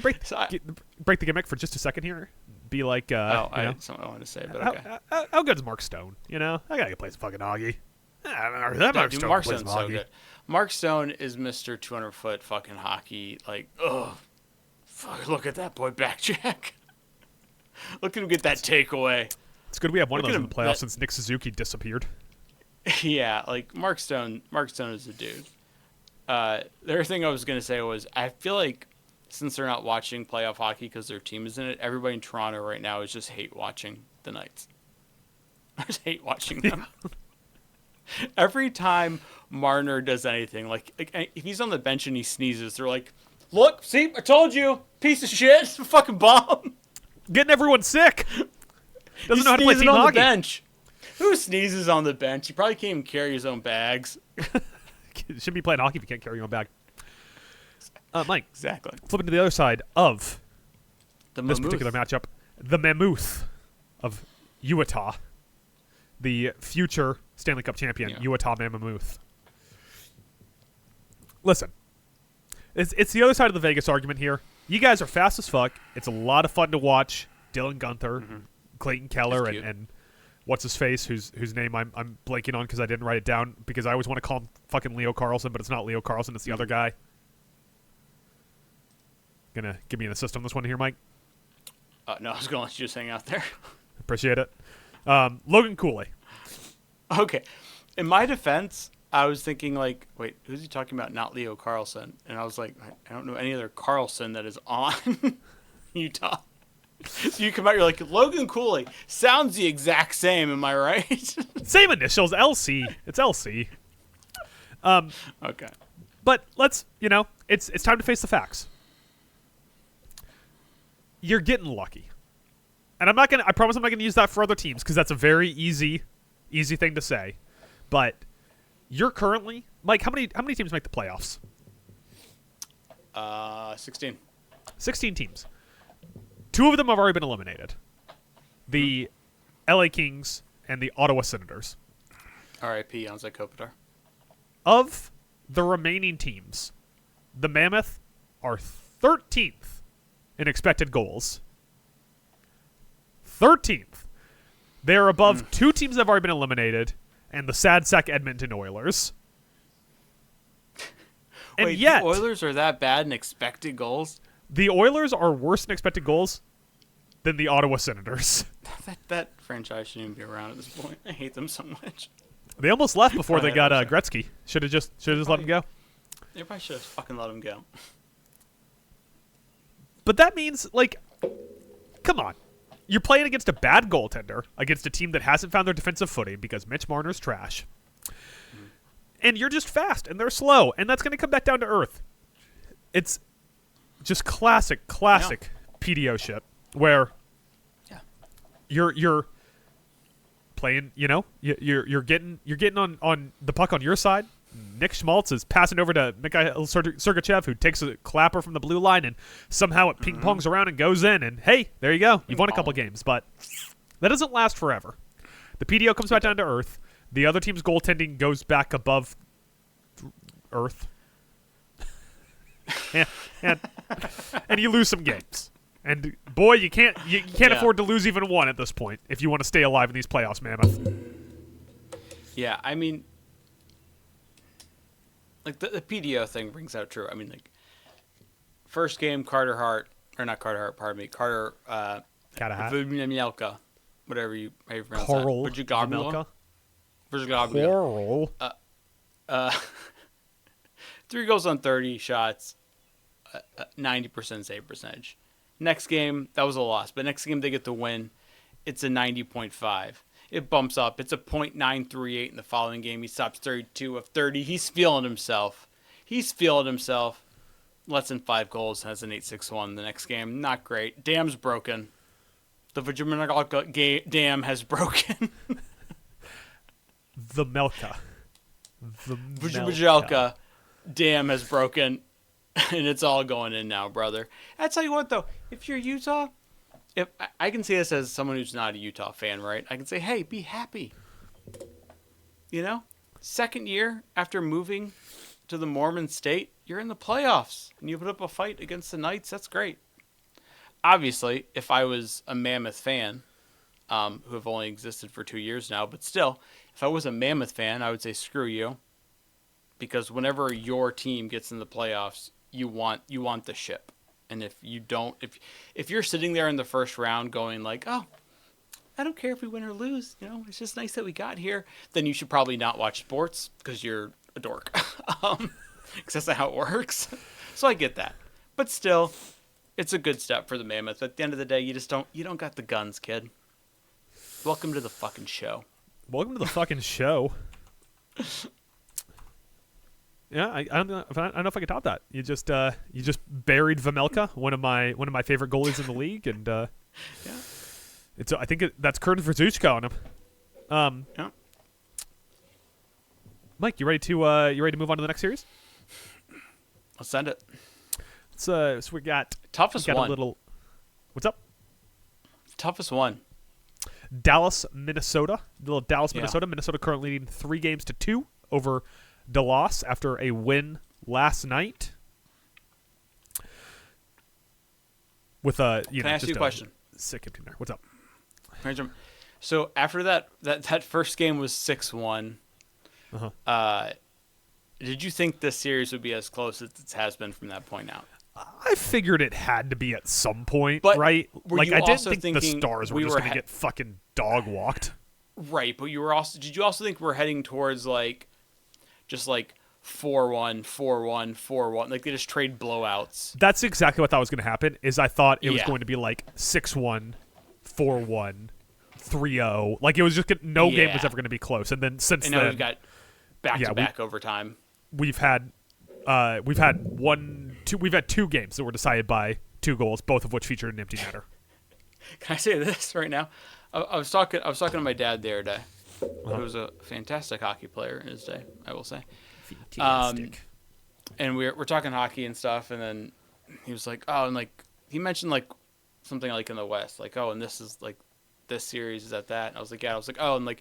break the gimmick for just a second here? Be like, something I wanted to say, but okay. How good is Mark Stone? You know, I gotta play some fucking hockey. Mark Stone's so good. Mark Stone is Mr. 200-foot fucking hockey. Like, fuck, look at that boy backjack. Look at him get that takeaway. It's good we have one of those in the playoffs since Nick Suzuki disappeared. Yeah, like Mark Stone is a dude. The other thing I was going to say was, I feel like since they're not watching playoff hockey because their team is in it, everybody in Toronto right now is just hate watching the Knights. I just hate watching them. Every time Marner does anything, like if he's on the bench and he sneezes, they're like, look, see, I told you, piece of shit, fucking bomb. Getting everyone sick. Doesn't know how to play team on hockey. The bench. Who sneezes on the bench? He probably can't even carry his own bags. Shouldn't be playing hockey if you can't carry your own bag. Mike. Exactly. Flipping to the other side of this particular matchup, the Mammoth of Utah, the future Stanley Cup champion, Utah Mammoth. Listen, it's the other side of the Vegas argument here. You guys are fast as fuck. It's a lot of fun to watch. Dylan Gunther, Clayton Keller, and what's his face, whose name I'm blanking on because I didn't write it down, because I always want to call him fucking Leo Carlson, but it's not Leo Carlson, it's the other guy. Gonna give me an assist on this one here, Mike? No, I was gonna let you just hang out there. Appreciate it. Logan Cooley. Okay. In my defense, I was thinking like, wait, who's he talking about? Not Leo Carlson. And I was like, I don't know any other Carlson that is on Utah. So you come out, you're like, Logan Cooley sounds the exact same. Am I right? Same initials, LC. It's LC. Okay. But let's, it's time to face the facts. You're getting lucky. And I promise I'm not gonna use that for other teams, because that's a very easy thing to say. But you're currently, Mike, how many teams make the playoffs? 16. 16 teams. 2 of them have already been eliminated. The LA Kings and the Ottawa Senators. R.I.P. Anze Kopitar. Of the remaining teams, the Mammoth are 13th in expected goals. 13th. They are above 2 teams that have already been eliminated, and the sad sack Edmonton Oilers. And wait, yet, the Oilers are that bad in expected goals? The Oilers are worse in expected goals than the Ottawa Senators. That franchise shouldn't even be around at this point. I hate them so much. They almost left before they got Gretzky. Should have just let him go. They probably should have fucking let him go. But that means, like, come on. You're playing against a bad goaltender, against a team that hasn't found their defensive footing because Mitch Marner's trash. And you're just fast, and they're slow, and that's going to come back down to earth. It's just classic PDO shit, where you're playing, you're getting on the puck on your side. Nick Schmaltz is passing over to Mikhail Sergachev, who takes a clapper from the blue line, and somehow it ping-pongs around and goes in, and hey, there you go. You've won a couple games, but that doesn't last forever. The PDO comes back down to earth. The other team's goaltending goes back above earth. and you lose some games. And boy, you can't afford to lose even one at this point if you want to stay alive in these playoffs, Mammoth. Yeah, I mean, like the PDO thing brings out true. I mean, like first game, Carter Vujmelka, whatever you pronounce Carl that. Carl. 3 goals on 30 shots, 90% save percentage. Next game, that was a loss, but next game they get the win. It's a 90.5. It bumps up. It's a .938 in the following game. He stops 32 of 30. He's feeling himself. Less than 5 goals, has an 8.61 the next game. Not great. Dam's broken. The Vujmelka dam has broken. The Vujmelka dam has broken, and it's all going in now, brother. I tell you what, though, if you're Utah, if I can say this as someone who's not a Utah fan, right? I can say, hey, be happy. Second year after moving to the Mormon state, you're in the playoffs, and you put up a fight against the Knights. That's great. Obviously, if I was a Mammoth fan, who have only existed for 2 years now, but still, if I was a Mammoth fan, I would say screw you, because whenever your team gets in the playoffs, you want the ship. And if you don't, if you're sitting there in the first round going like, oh, I don't care if we win or lose, it's just nice that we got here, then you should probably not watch sports because you're a dork. Because that's not how it works. So I get that. But still, it's a good step for the Mammoth. At the end of the day, you don't got the guns, kid. Welcome to the fucking show. Welcome to the fucking show. Yeah, I don't know if I can top that. You just buried Vujmelka, one of my favorite goalies in the league, and I think that's Curtis Verzuchka on him. Yeah. Mike, you ready to move on to the next series? Let's send it. So we got toughest one. What's up? Toughest one. Dallas, Minnesota. Minnesota. Minnesota currently leading 3-2 over Dallas after a win last night. With Can I ask you a question? Sick team there. What's up? So after that first game was 6-1. Did you think this series would be as close as it has been from that point out? I figured it had to be at some point, but right? Like I didn't think the Stars were just going to get fucking dog walked. Right, but did you also think we're heading towards just 4-1, 4-1, 4-1, like they just trade blowouts? That's exactly what I thought was going to happen. Is I thought it was going to be 6-1, 4-1, 3-0. Like it was just no game was ever going to be close. And then now we've got back-to-back overtime. We've had 2 games that were decided by 2 goals, both of which featured an empty netter. Can I say this right now? I was talking to my dad the other day, who was a fantastic hockey player in his day, I will say. Fantastic. And we're talking hockey and stuff, and then he was like, oh, and he mentioned something in the West, and this is this series is at that. And I was like, yeah. I was like, oh, and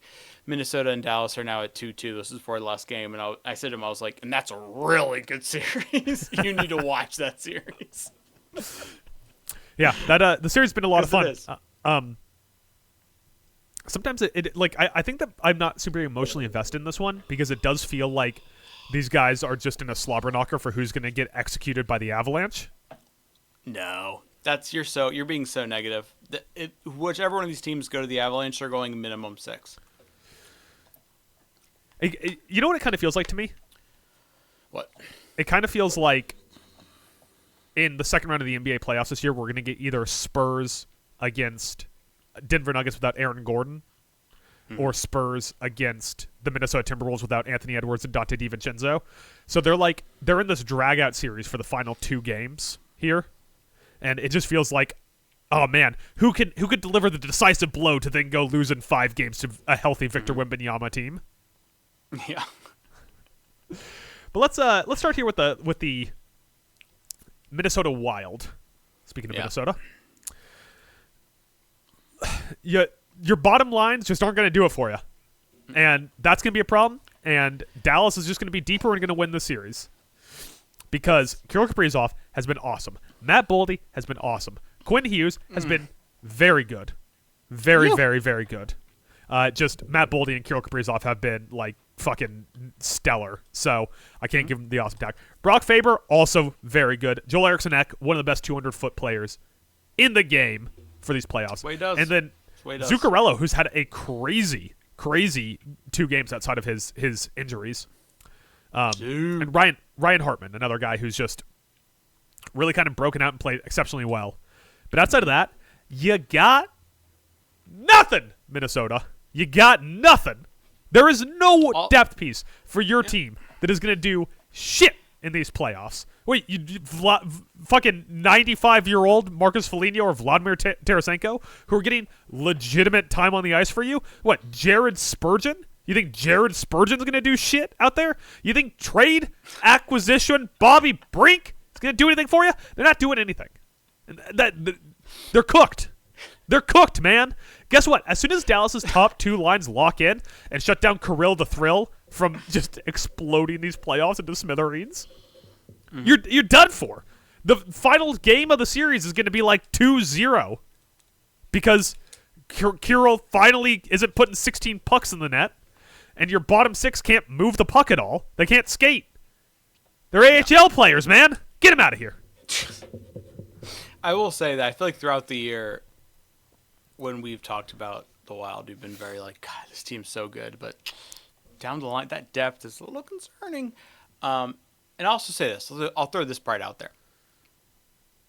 Minnesota and Dallas are now at 2-2. This is before the last game. And I said to him, I was like, and that's a really good series. You need to watch that series. Yeah, that the series has been a lot of fun. Sometimes I think that I'm not super emotionally invested in this one because it does feel like these guys are just in a slobber knocker for who's going to get executed by the Avalanche. No, You're being so negative. Whichever one of these teams go to the Avalanche, they're going minimum 6. You know what it kind of feels like to me? What? It kind of feels like in the second round of the NBA playoffs this year, we're going to get either Spurs against Denver Nuggets without Aaron Gordon, or Spurs against the Minnesota Timberwolves without Anthony Edwards and Dante DiVincenzo. So they're in this drag-out series for the final 2 games here, and it just feels like, oh man, who could deliver the decisive blow to then go lose in 5 games to a healthy Victor Wembanyama team? Yeah. But let's start here with the Minnesota Wild. Speaking of Minnesota, your bottom lines just aren't going to do it for you. And that's going to be a problem. And Dallas is just going to be deeper and going to win the series. Because Kirill Kaprizov has been awesome. Matt Boldy has been awesome. Quinn Hughes has been very good. Very, very, very good. Just Matt Boldy and Kirill Kaprizov have been, like, fucking stellar. So I can't give him the awesome tag. Brock Faber, also very good. Joel Eriksson-Ek, one of the best 200-foot players in the game for these playoffs. That's what he does. And then Zuccarello, who's had a crazy 2 games outside of his injuries. And Ryan Hartman, another guy who's just really kind of broken out and played exceptionally well. But outside of that, you got nothing, Minnesota. You got nothing. There is no depth piece for your team that is going to do shit in these playoffs. Wait, fucking 95-year-old Marcus Foligno or Vladimir Tarasenko, who are getting legitimate time on the ice for you? What, Jared Spurgeon? You think Jared Spurgeon's going to do shit out there? You think trade, acquisition, Bobby Brink is going to do anything for you? They're not doing anything. They're cooked. They're cooked, man. Guess what? As soon as Dallas's top 2 lines lock in and shut down Kirill the Thrill from just exploding these playoffs into smithereens, you're done for. The final game of the series is going to be like 2-0 because Kirill finally isn't putting 16 pucks in the net, and your bottom 6 can't move the puck at all. They can't skate. They're AHL players, man. Get them out of here. I will say that I feel like throughout the year, when we've talked about the Wild, we've been very like, God, this team's so good, but down the line, that depth is a little concerning. And I'll also say this. I'll throw this part out there.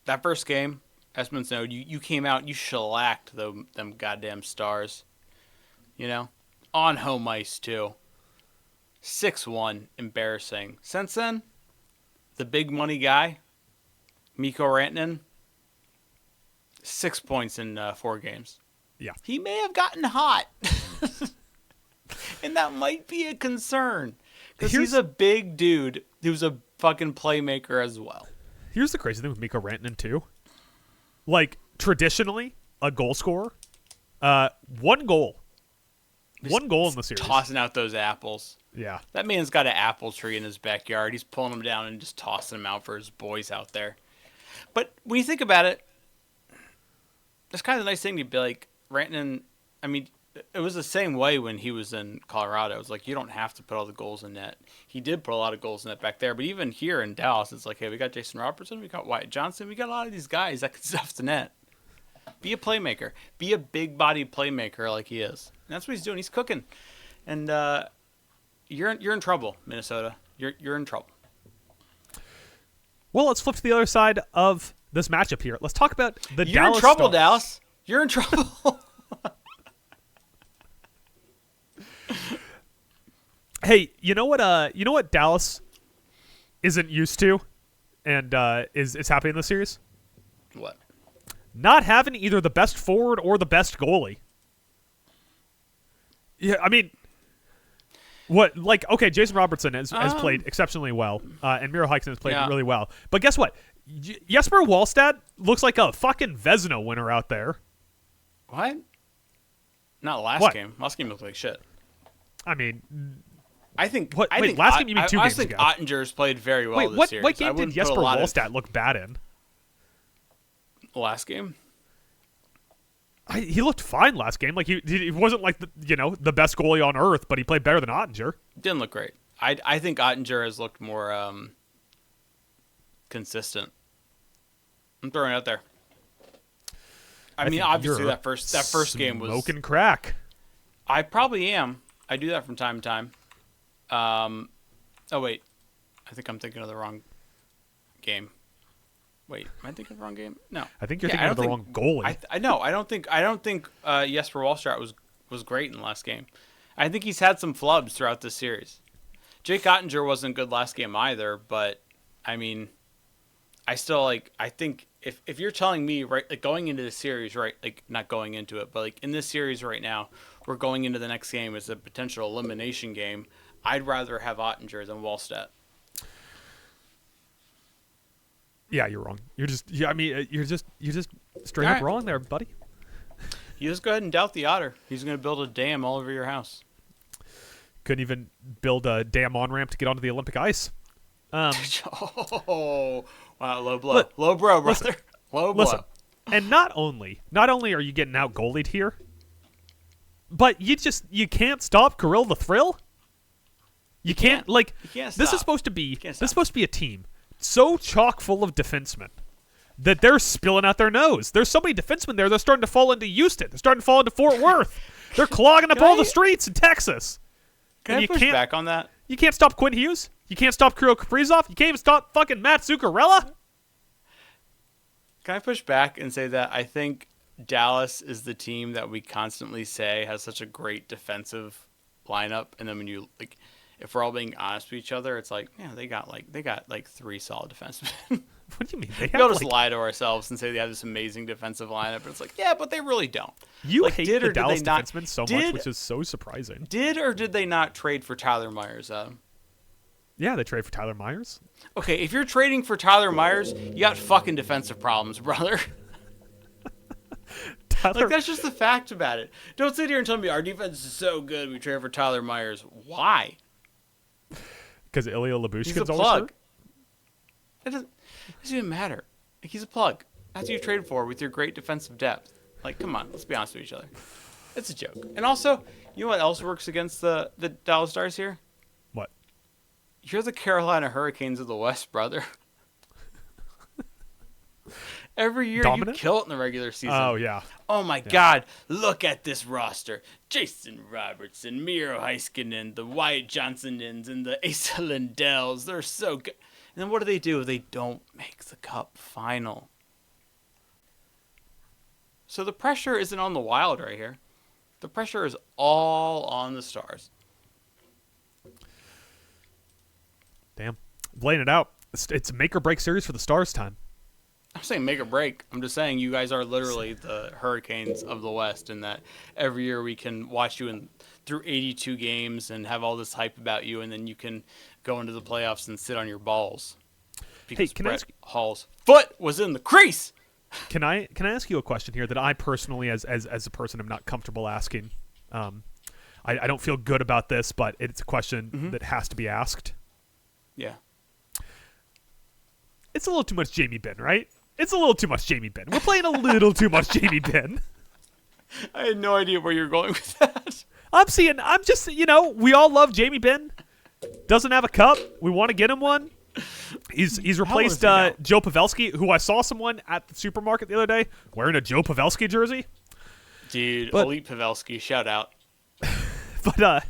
That first game, Esmonds, you came out, you shellacked them goddamn Stars. You know? On home ice, too. 6-1, embarrassing. Since then, the big money guy, Mikko Rantanen, 6 points in 4 games. Yeah. He may have gotten hot. And that might be a concern. Because he's a big dude who's a fucking playmaker as well. Here's the crazy thing with Mikko Rantanen, too. Like, traditionally, a goal scorer, 1 goal. Just 1 goal in the series. Tossing out those apples. Yeah. That man's got an apple tree in his backyard. He's pulling them down and just tossing them out for his boys out there. But when you think about it, it's kind of a nice thing to be like, Rantanen, I mean, it was the same way when he was in Colorado. It was like, you don't have to put all the goals in net. He did put a lot of goals in net back there. But even here in Dallas, it's like, hey, we got Jason Robertson, we got Wyatt Johnson, we got a lot of these guys that can stuff the net. Be a playmaker. Be a big-bodied playmaker like he is. And that's what he's doing. He's cooking. And you're in trouble, Minnesota. You're in trouble. Well, let's flip to the other side of this matchup here. Let's talk about the Dallas You're in trouble, Stars. Dallas. You're in trouble. Hey, you know what Dallas isn't used to and is happening in this series? What? Not having either the best forward or the best goalie. Yeah, I mean, Jason Robertson has played exceptionally well, and Miro Heiskanen has played really well. But guess what? Jesper Wallstedt looks like a fucking Vezina winner out there. What? Not last game. Last game looked like shit. I mean, last game you mean 2 games ago. I think Ottinger's played very well this series. What game did Jesper Wallstedt look bad in? Last game? He looked fine last game. Like he wasn't like the best goalie on earth, but he played better than Ottinger. Didn't look great. I think Ottinger has looked more consistent. I'm throwing it out there. I mean, obviously that first game was smoking crack. I probably am. I do that from time to time. Oh wait, I think I'm thinking of the wrong game. Wait, am I thinking of the wrong game? No. I think you're thinking of the wrong goalie. I know. I don't think Jesper Wallstrom was great in the last game. I think he's had some flubs throughout this series. Jake Ottinger wasn't good last game either, but I mean, I still I think if you're telling me going into the series, not going into it, but in this series right now, we're going into the next game as a potential elimination game. I'd rather have Ottinger than Wallstedt. Yeah, you're wrong. You're just straight up wrong there, buddy. You just go ahead and doubt the otter. He's going to build a dam all over your house. Couldn't even build a damn on-ramp to get onto the Olympic ice. Oh, wow, low blow. Low blow, brother. Low blow. Listen, and not only are you getting out goalied here, but you can't stop Kirill the Thrill. You can't stop. This is supposed to be a team so chock full of defensemen that they're spilling out their nose. There's so many defensemen there, they're starting to fall into Houston. They're starting to fall into Fort Worth. They're clogging up all the streets in Texas. Can I push back on that? You can't stop Quinn Hughes. You can't stop Kirill Kaprizov. You can't even stop fucking Matt Zuccarello. Can I push back and say that I think Dallas is the team that we constantly say has such a great defensive lineup, and then when you if we're all being honest with each other, it's they got three solid defensemen. What do you mean? We'll just lie to ourselves and say they have this amazing defensive lineup, but it's but they really don't. You hate the Dallas defensemen so much, which is so surprising. Did or did they not trade for Tyler Myers, Adam? Yeah, they traded for Tyler Myers. Okay, if you're trading for Tyler Myers, you got fucking defensive problems, brother. That's just the fact about it. Don't sit here and tell me our defense is so good we traded for Tyler Myers. Why? Because Ilya Lyubushkin's a plug. It doesn't even matter. He's a plug. That's what you traded for with your great defensive depth. Come on, let's be honest with each other. It's a joke. And also, you know what else works against the Dallas Stars here? What? You're the Carolina Hurricanes of the West, brother. Every year you kill it in the regular season. Oh, yeah. Oh, my God. Look at this roster. Jason Robertson, Miro Heiskanen, the Wyatt Johnsonins, and the Asa Lindells. They're so good. And then what do? They don't make the Cup final. So the pressure isn't on the Wild right here. The pressure is all on the Stars. Damn. Laying it out. It's a make-or-break series for the Stars time. I'm saying make or break. I'm just saying you guys are literally the Hurricanes of the West, and that every year we can watch you through 82 games and have all this hype about you, and then you can go into the playoffs and sit on your balls. Because Brett Hall's foot was in the crease. Can I ask you a question here that I personally, as a person, am not comfortable asking? I don't feel good about this, but it's a question that has to be asked. Yeah. It's a little too much Jamie Benn, right? It's a little too much Jamie Benn. We're playing a little too much Jamie Benn. I had no idea where you were going with that. I'm just, we all love Jamie Benn. Doesn't have a cup. We want to get him one. He's replaced Joe Pavelski, who I saw someone at the supermarket the other day wearing a Joe Pavelski jersey. Dude, elite Pavelski, shout out. But,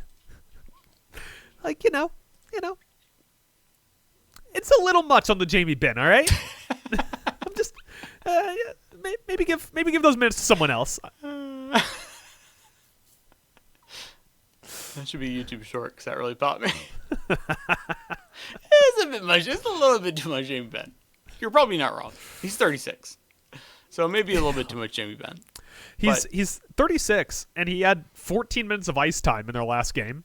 it's a little much on the Jamie Benn, all right? I'm just maybe give those minutes to someone else. That should be a YouTube short because that really popped me. It's a bit much. It's a little bit too much Jamie Benn. You're probably not wrong. He's 36, so maybe a little bit too much Jamie Benn. He's 36, and he had 14 minutes of ice time in their last game.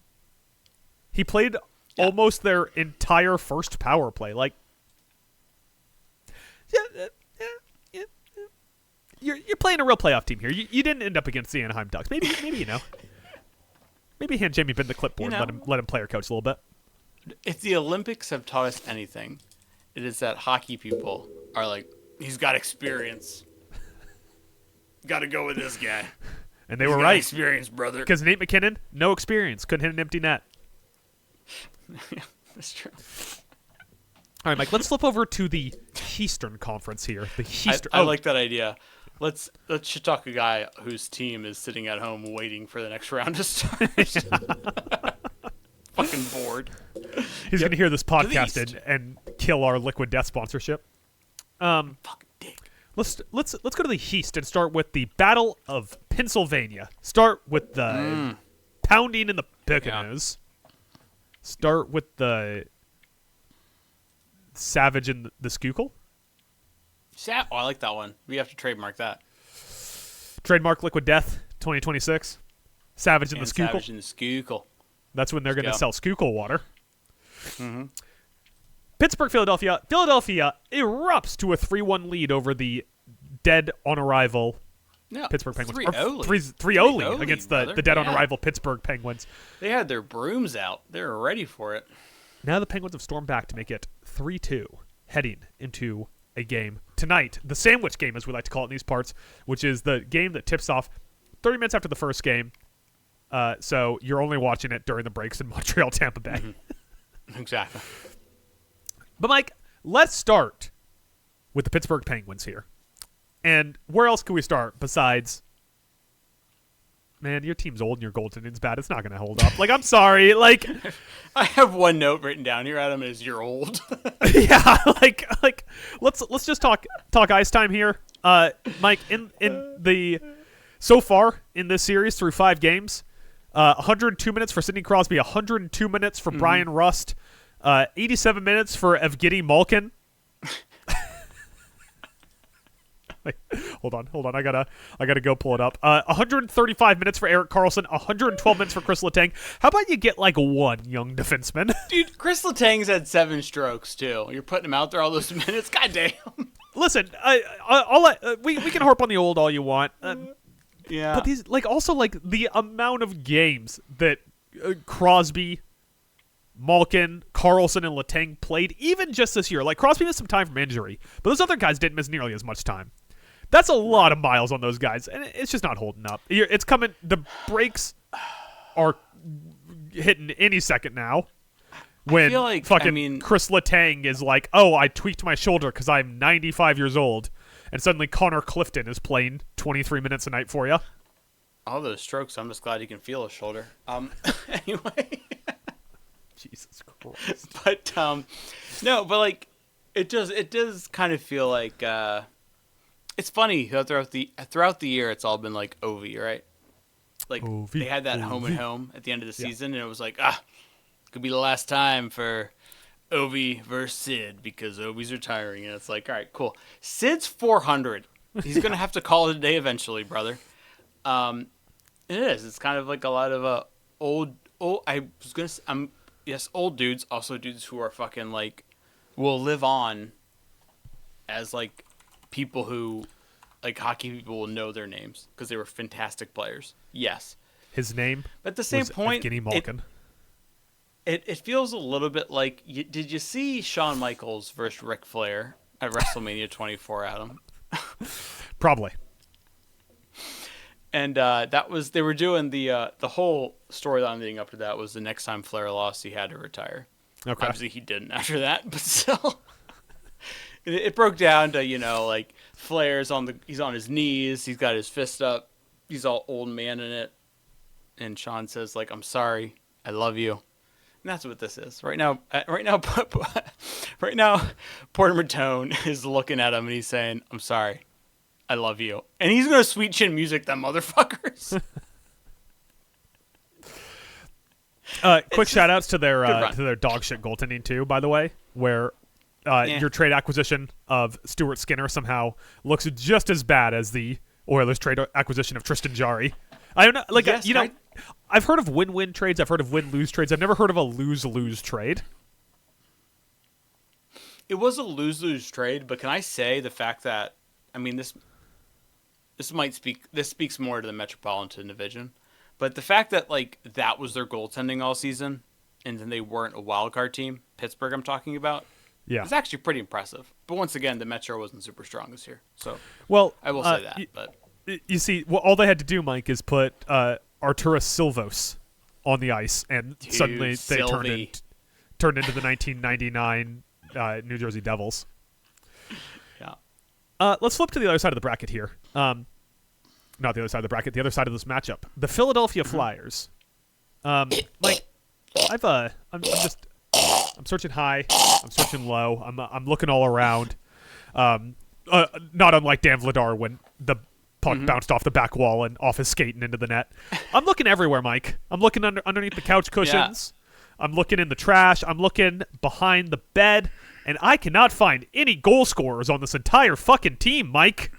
He played almost their entire first power play. You're playing a real playoff team here. You didn't end up against the Anaheim Ducks. Maybe maybe hand Jamie Benn the clipboard and let him player coach a little bit. If the Olympics have taught us anything, it is that hockey people are he's got experience. Got to go with this guy. And they were right. Experience, brother. Because Nate McKinnon, no experience, couldn't hit an empty net. Yeah, that's true. All right, Mike, let's flip over to the Eastern Conference here. The Eastern. I like that idea. Let's shit talk a guy whose team is sitting at home waiting for the next round to start. Fucking bored. He's gonna hear this podcast and kill our Liquid Death sponsorship. Fucking dick. Let's go to the East and start with the Battle of Pennsylvania. Start with the pounding in the Poconos. Yeah. Start with the Savage and the Schuylkill. Oh, I like that one. We have to trademark that. Trademark Liquid Death 2026. Savage and the Schuylkill. Savage and the Schuylkill. That's when they're going to sell Schuylkill water. Mm-hmm. Pittsburgh, Philadelphia. Philadelphia erupts to a 3-1 lead over the dead on arrival Pittsburgh Penguins. 3-0 lead against the dead on arrival Pittsburgh Penguins. They had their brooms out. They were ready for it. Now the Penguins have stormed back to make it 3-2, heading into a game tonight, the sandwich game as we like to call it in these parts, which is the game that tips off 30 minutes after the first game. So you're only watching it during the breaks in Montreal, Tampa Bay. Mm-hmm. Exactly. But Mike, let's start with the Pittsburgh Penguins here. And where else can we start besides, man, your team's old and your goaltending's bad. It's not going to hold up. Like, I'm sorry. Like, I have one note written down here, Adam, is you're old. Yeah, like let's just talk ice time here. Mike, in the so far in this series through 5 games, 102 minutes for Sidney Crosby, 102 minutes for Brian Rust, 87 minutes for Evgeny Malkin. Like, hold on. I gotta go pull it up. 135 minutes for Erik Karlsson, 112 minutes for Chris Letang. How about you get like one young defenseman? Dude, Chris Letang's had 7 strokes too. You're putting him out there all those minutes. God damn. Listen, we can harp on the old all you want. Yeah. But these also the amount of games that Crosby, Malkin, Karlsson, and Letang played, even just this year. Like, Crosby missed some time from injury, but those other guys didn't miss nearly as much time. That's a lot of miles on those guys, and it's just not holding up. It's coming. The brakes are hitting any second now. When Chris Letang is like, oh, I tweaked my shoulder because I'm 95 years old, and suddenly Connor Clifton is playing 23 minutes a night for you. All those strokes, I'm just glad he can feel his shoulder. Anyway. Jesus Christ. But no, but like it does kind of feel like it's funny how throughout the year it's all been like Ovi, right? Like they had that home and home at the end of the season, and it was like could be the last time for Ovi versus Sid because Ovi's retiring, and it's like, all right, cool. Sid's 400. He's gonna have to call it a day eventually, brother. It is. It's kind of like a lot of old. Yes, old dudes, also dudes who are fucking, like, will live on as, like, people who, like, hockey people will know their names because they were fantastic players. Yes. His name but at the same point, Evgeny Malkin. It feels a little bit like, did you see Shawn Michaels versus Ric Flair at WrestleMania 24, Adam? Probably. And they were doing the whole storyline leading up to that was the next time Flair lost, he had to retire. Okay. Obviously, he didn't after that, but still, it broke down to like Flair's he's on his knees, he's got his fist up, he's all old man in it, and Shawn says like, "I'm sorry, I love you," and that's what this is right now. Right now, Porter Matone is looking at him and he's saying, "I'm sorry. I love you." And he's going to sweet chin music them motherfuckers. Quick shout outs to their dog shit goaltending too, by the way, where your trade acquisition of Stuart Skinner somehow looks just as bad as the Oilers trade acquisition of Tristan Jarry. I don't know, like, yes, know, I've heard of win-win trades, I've heard of win-lose trades, I've never heard of a lose-lose trade. It was a lose-lose trade, but can I say the fact that, I mean, this speaks more to the Metropolitan Division, but the fact that like that was their goaltending all season, and then they weren't a wild card team, Pittsburgh I'm talking about, it's actually pretty impressive. But once again, the Metro wasn't super strong this year, so I will say that. But you see, all they had to do, Mike, is put Arturas Silvos on the ice, and suddenly they turned into the 1999 New Jersey Devils. Yeah. Let's flip to the other side of the bracket here. Not the other side of the bracket, the other side of this matchup. The Philadelphia Flyers. Mike, I'm searching high, I'm searching low, I'm looking all around. Not unlike Dan Vladar when the puck bounced off the back wall and off his skate and into the net. I'm looking everywhere, Mike. I'm looking underneath the couch cushions. Yeah. I'm looking in the trash. I'm looking behind the bed. And I cannot find any goal scorers on this entire fucking team, Mike.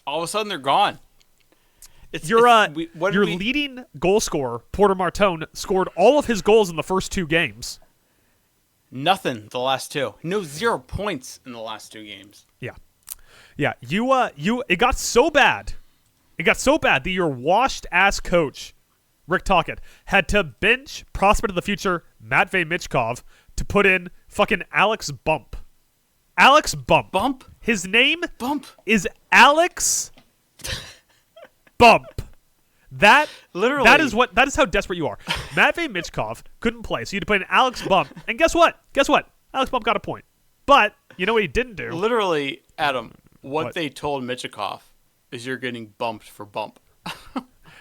All of a sudden, they're gone. Your leading goal scorer, Porter Martone, scored all of his goals in the first 2 games. Nothing the last 2. No, 0 points in the last 2 games. Yeah. Yeah, it got so bad. It got so bad that your washed-ass coach, Rick Tocchet, had to bench prospect of the future, Matvei Michkov, to put in fucking Alex Bump. Alex Bump. Bump? His name Bump is Alex Bump. That is how desperate you are. Matvei Michkov couldn't play, so you had to put in Alex Bump. And guess what? Alex Bump got a point. But you know what he didn't do? Literally, Adam, what they told Michkov is you're getting bumped for bump.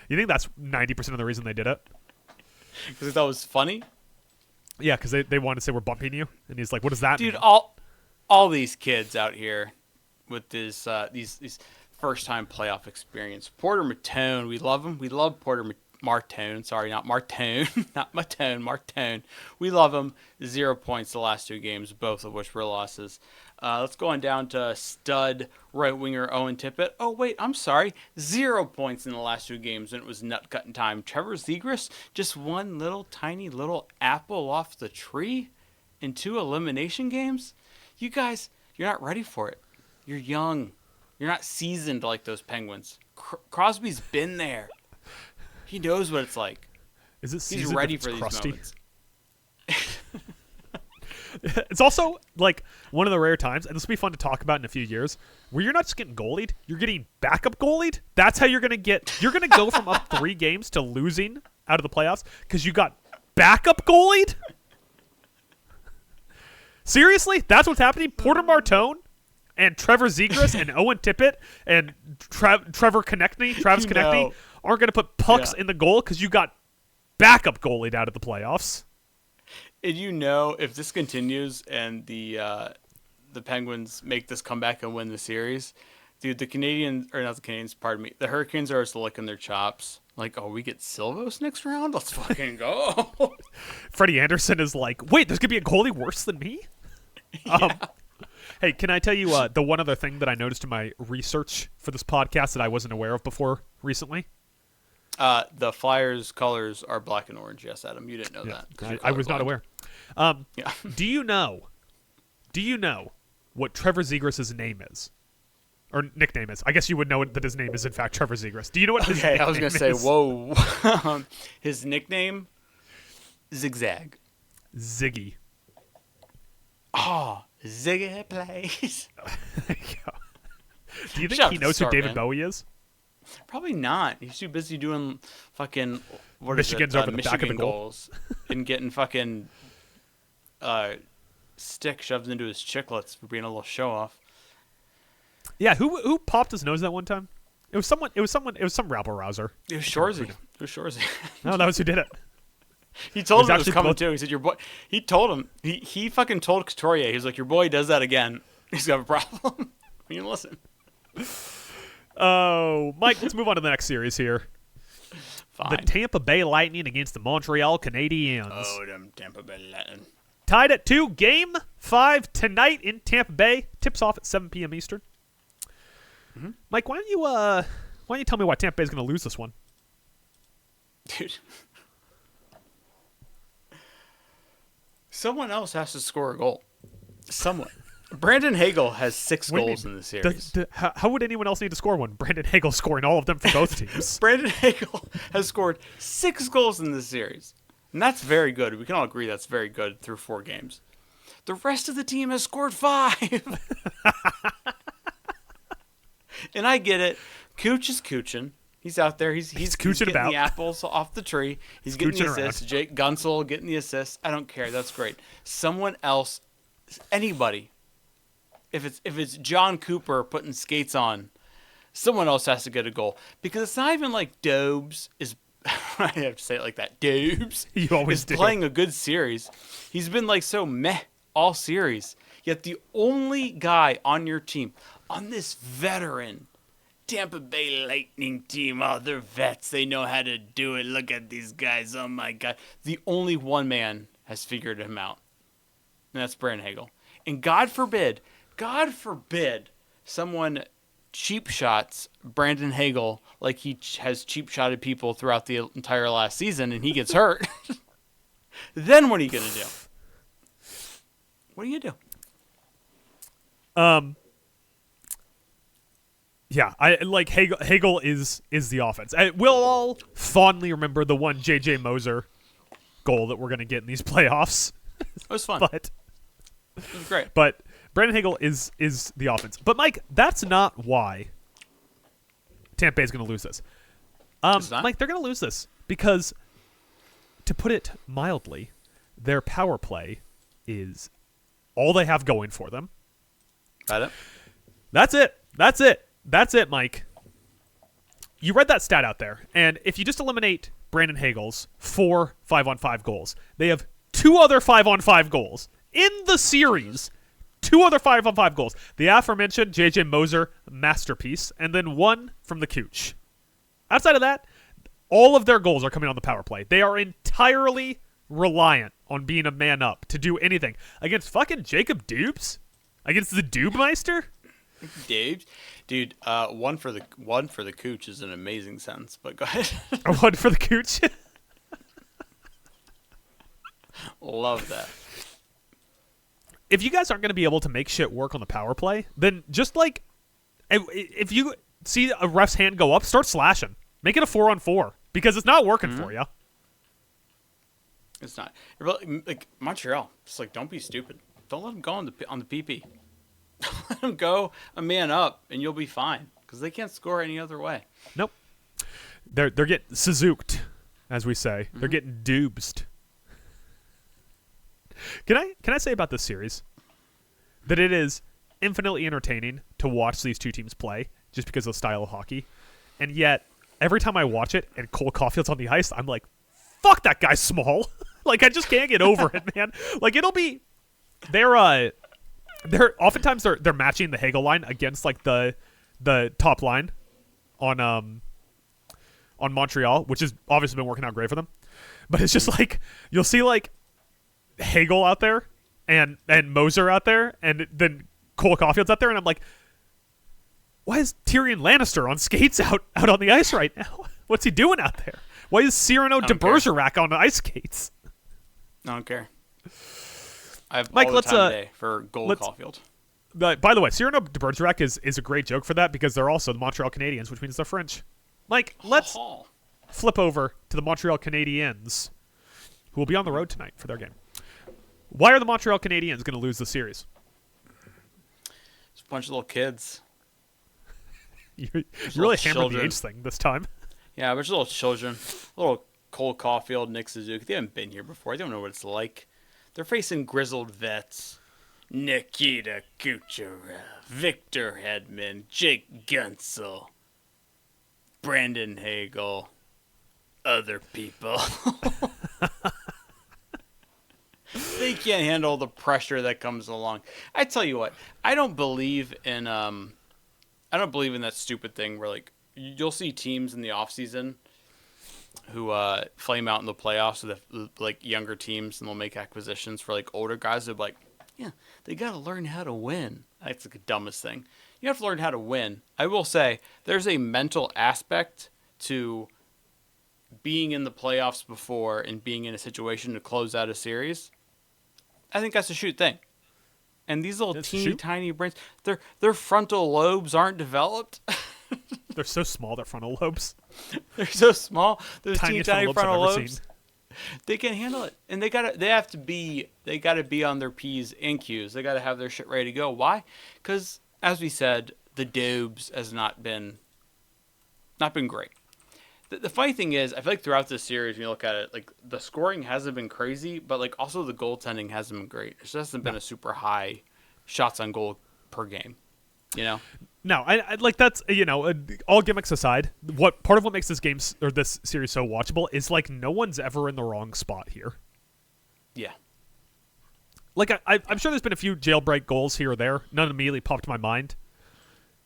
You think that's 90% of the reason they did it? Because they thought it was funny? Yeah, because they wanted to say we're bumping you. And he's like, what does that mean? Dude, all these kids out here with these first-time playoff experience. Porter Martone, we love him. We love Porter Martone. Sorry, not Martone. Not Matone, Martone. We love him. 0 points the last 2 games, both of which were losses. Let's go on down to stud right winger Owen Tippett. Oh, wait, I'm sorry. 0 points in the last 2 games, and it was nut-cutting time. Trevor Zegras, just one little tiny little apple off the tree in 2 elimination games? You guys, you're not ready for it. You're young. You're not seasoned like those Penguins. Crosby's been there. He knows what it's like. Is it seasoned? He's ready if for it's these crusty? moments. It's also like one of the rare times, and this will be fun to talk about in a few years, where you're not just getting goalied, you're getting backup goalied. That's how you're going to go from up 3 games to losing out of the playoffs because you got backup goalied? Seriously? That's what's happening? Porter Martone and Trevor Zegras and Owen Tippett and Travis Konechny aren't going to put pucks in the goal because you got backup goalied out of the playoffs. And if this continues and the Penguins make this comeback and win the series, dude, the Hurricanes are just licking their chops. Like, oh, we get Silvos next round? Let's fucking go. Freddie Anderson is like, wait, there's going to be a goalie worse than me? Yeah. Hey, can I tell you the one other thing that I noticed in my research for this podcast that I wasn't aware of before recently? The Flyers' colors are black and orange. Yes, Adam, you didn't know that. I was not aware. Do you know what Trevor Zegras' name is? Or nickname is? I guess you would know that his name is in fact Trevor Zegras. Do you know what his nickname is? I was going to say, whoa. His nickname? Zigzag. Ziggy. Oh, Ziggy plays. There you go. Do you think he knows who David Bowie is? Probably not. He's too busy doing fucking Michigan's over the back of the goals and getting fucking stick shoved into his chiclets for being a little show off. Yeah, who popped his nose that one time? It was some rabble rouser. It was Shorzy. No, that was who did it. He told him it was coming too. He said, "Your boy." He told him. He fucking told Couturier. He was like, "Your boy does that again. He's got a problem." You listen. Oh, Mike, let's move on to the next series here. Fine. The Tampa Bay Lightning against the Montreal Canadiens. Oh, them Tampa Bay Lightning. Tied at 2, Game 5 tonight in Tampa Bay. Tips off at 7 p.m. Eastern. Mm-hmm. Mike, why don't you tell me why Tampa Bay is going to lose this one? Dude. Someone else has to score a goal. Someone. Brandon Hagel has 6 goals in the series. How would anyone else need to score one? Brandon Hagel scoring all of them for both teams. Brandon Hagel has scored 6 goals in this series. And that's very good. We can all agree that's very good through 4 games. The rest of the team has scored 5. And I get it. Cooch is cooching. He's out there. He's getting the apples off the tree. He's getting the assists. Jake Gunsel getting the assists. I don't care. That's great. Someone else, anybody, if it's John Cooper putting skates on, someone else has to get a goal, because it's not even like Dobes is. I have to say it like that. Dobes you always is do. Playing a good series. He's been like so meh all series. Yet the only guy on your team, on this veteran Tampa Bay Lightning team, oh, they're vets. They know how to do it. Look at these guys. Oh my God. The only one man has figured him out, and that's Brandon Hagel. And God forbid, someone cheap shots Brandon Hagel like he has cheap shotted people throughout the entire last season, and he gets hurt. Then what are you gonna do? What do you do? Yeah, I like Hagel is the offense. We'll all fondly remember the one J.J. Moser goal that we're gonna get in these playoffs. It was fun. But it was great. But Brandon Hagel is the offense. But Mike, that's not why Tampa Bay is going to lose this. Mike, they're going to lose this because, to put it mildly, their power play is all they have going for them. Got it? That's it, Mike. You read that stat out there, and if you just eliminate Brandon Hagel's 4 5-on-5 goals, they have 2 other 5-on-5 goals in the series. 2 other 5-on-5 goals. The aforementioned J.J. Moser masterpiece, and then 1 from the Cooch. Outside of that, all of their goals are coming on the power play. They are entirely reliant on being a man up to do anything against fucking Jacob Dubes, against the Dubemeister. Dubes, dude. One for the Cooch is an amazing sentence. But go ahead. 1 for the Cooch. Love that. If you guys aren't going to be able to make shit work on the power play, then just like, if you see a ref's hand go up, start slashing. Make it a 4-on-4 because it's not working for you. It's not. Like Montreal, just like, don't be stupid. Don't let them go on the PP. Let them go a man up, and you'll be fine because they can't score any other way. Nope. They're getting Suzuked, as we say. They're getting dubsed. Can I say about this series that it is infinitely entertaining to watch these two teams play just because of the style of hockey, and yet every time I watch it and Cole Caulfield's on the ice, I'm like, fuck, that guy's small. Like, I just can't get over it, man. Like, it'll be they're oftentimes they're matching the Hagel line against like the top line on Montreal, which has obviously been working out great for them. But it's just like you'll see like Hagel out there and Moser out there, and then Cole Caulfield's out there, and I'm like, why is Tyrion Lannister on skates out on the ice right now? What's he doing out there? Why is Cyrano de Bergerac on ice skates? I don't care. I have Mike, all the time of day for Gold Caulfield. By the way, Cyrano de Bergerac is a great joke for that because they're also the Montreal Canadiens, which means they're French. Mike, let's flip over to the Montreal Canadiens, who will be on the road tonight for their game. Why are the Montreal Canadiens going to lose the series? It's a bunch of little kids. You really hammered the age thing this time. Yeah, a bunch of little children. Little Cole Caulfield, Nick Suzuki. They haven't been here before. They don't know what it's like. They're facing grizzled vets. Nikita Kucherov, Victor Hedman, Jake Guentzel, Brandon Hagel, other people. They can't handle the pressure that comes along. I tell you what, I don't believe in that stupid thing where like you'll see teams in the offseason who flame out in the playoffs with like younger teams, and they'll make acquisitions for like older guys. They're like, yeah, they got to learn how to win. That's like the dumbest thing. You have to learn how to win. I will say there's a mental aspect to being in the playoffs before and being in a situation to close out a series. I think that's a shoot thing. And these little teeny tiny brains, their frontal lobes aren't developed. They're so small, their frontal lobes. They're so small. Those tiny frontal lobes. Seen. They can handle it, and they gotta be on their P's and Q's. They gotta have their shit ready to go. Why? Because as we said, the Dobes has not been great. The funny thing is, I feel like throughout this series, when you look at it, like the scoring hasn't been crazy, but like also the goaltending hasn't been great. It just hasn't been a super high shots on goal per game. You know? No, I like that's all gimmicks aside. Part of what makes this game or this series so watchable is like no one's ever in the wrong spot here. Yeah. Like I'm sure there's been a few jailbreak goals here or there. None immediately popped to my mind.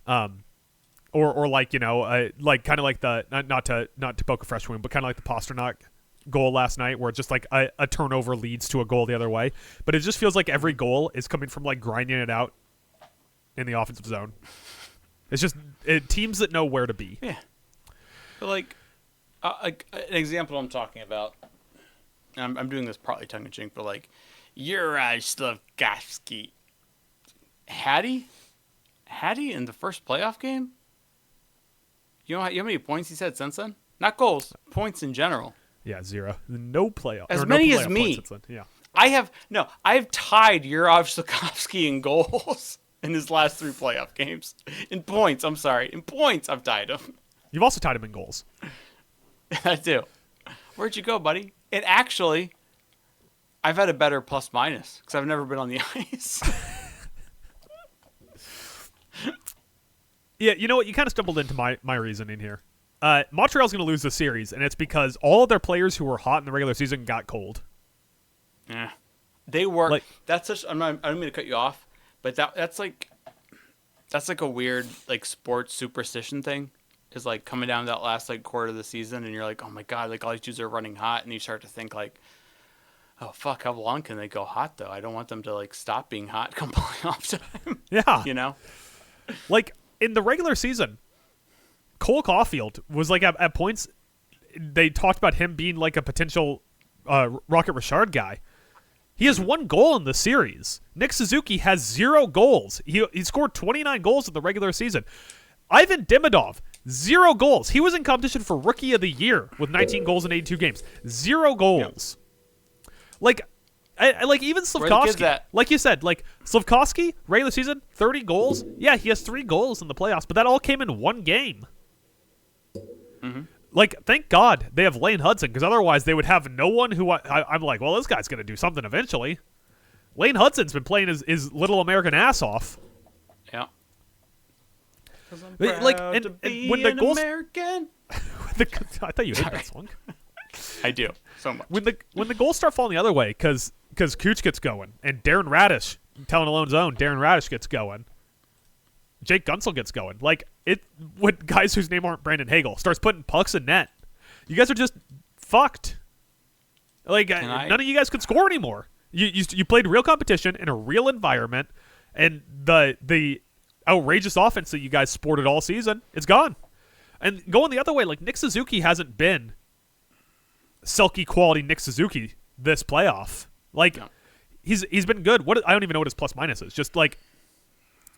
Or like like kind of like the not to poke a fresh wound, but kind of like the Pasternak goal last night, where it's just like a turnover leads to a goal the other way. But it just feels like every goal is coming from like grinding it out in the offensive zone. It's just teams that know where to be. Yeah. But like an example I'm talking about, I'm doing this partly tongue-in-cheek, but like, Juraj Slafkovsky. Hattie in the first playoff game? You know how many points he's had since then? Not goals, points in general. Yeah, 0. No playoff. As many as me. Yeah. I've tied Juraj Slafkovsky in goals in his last 3 playoff games. In points, I'm sorry. In points, I've tied him. You've also tied him in goals. I do. Where'd you go, buddy? And actually, I've had a better plus-minus because I've never been on the ice. Yeah, you know what? You kind of stumbled into my reasoning here. Montreal's going to lose the series, and it's because all of their players who were hot in the regular season got cold. Yeah, they were. Like, that's such. I don't mean to cut you off, but that's like a weird like sports superstition thing. Is like coming down to that last like quarter of the season, and you're like, oh my god, like all these dudes are running hot, and you start to think like, oh fuck, how long can they go hot though? I don't want them to like stop being hot come playoff time. Yeah, like in the regular season, Cole Caulfield was like at points they talked about him being like a potential Rocket Richard guy. He has 1 goal in the series. Nick Suzuki has 0 goals. He scored 29 goals in the regular season. Ivan Demidov, 0 goals. He was in competition for Rookie of the Year with 19 goals in 82 games. 0 goals. Yep. Like, like even Slafkovsky, like you said, like Slafkovsky, regular season, 30 goals. Yeah, he has 3 goals in the playoffs, but that all came in 1 game. Mm-hmm. Like, thank God they have Lane Hudson, because otherwise they would have no one who I'm like, well, this guy's going to do something eventually. Lane Hudson's been playing his little American ass off. Yeah. Like, and when the goals, American. I thought you hated that song. I do so much. When the goals start falling the other way, because Cooch gets going, and Darren Radish, Talent Alone's own Darren Radish gets going, Jake Gunsel gets going. Like when guys whose name aren't Brandon Hagel starts putting pucks in net, you guys are just fucked. Like none of you guys can score anymore. You played real competition in a real environment, and the outrageous offense that you guys sported all season, it's gone. And going the other way, like Nick Suzuki hasn't been Selke quality Nick Suzuki this playoff. Like he's been good. I don't even know what his plus minus is. Just like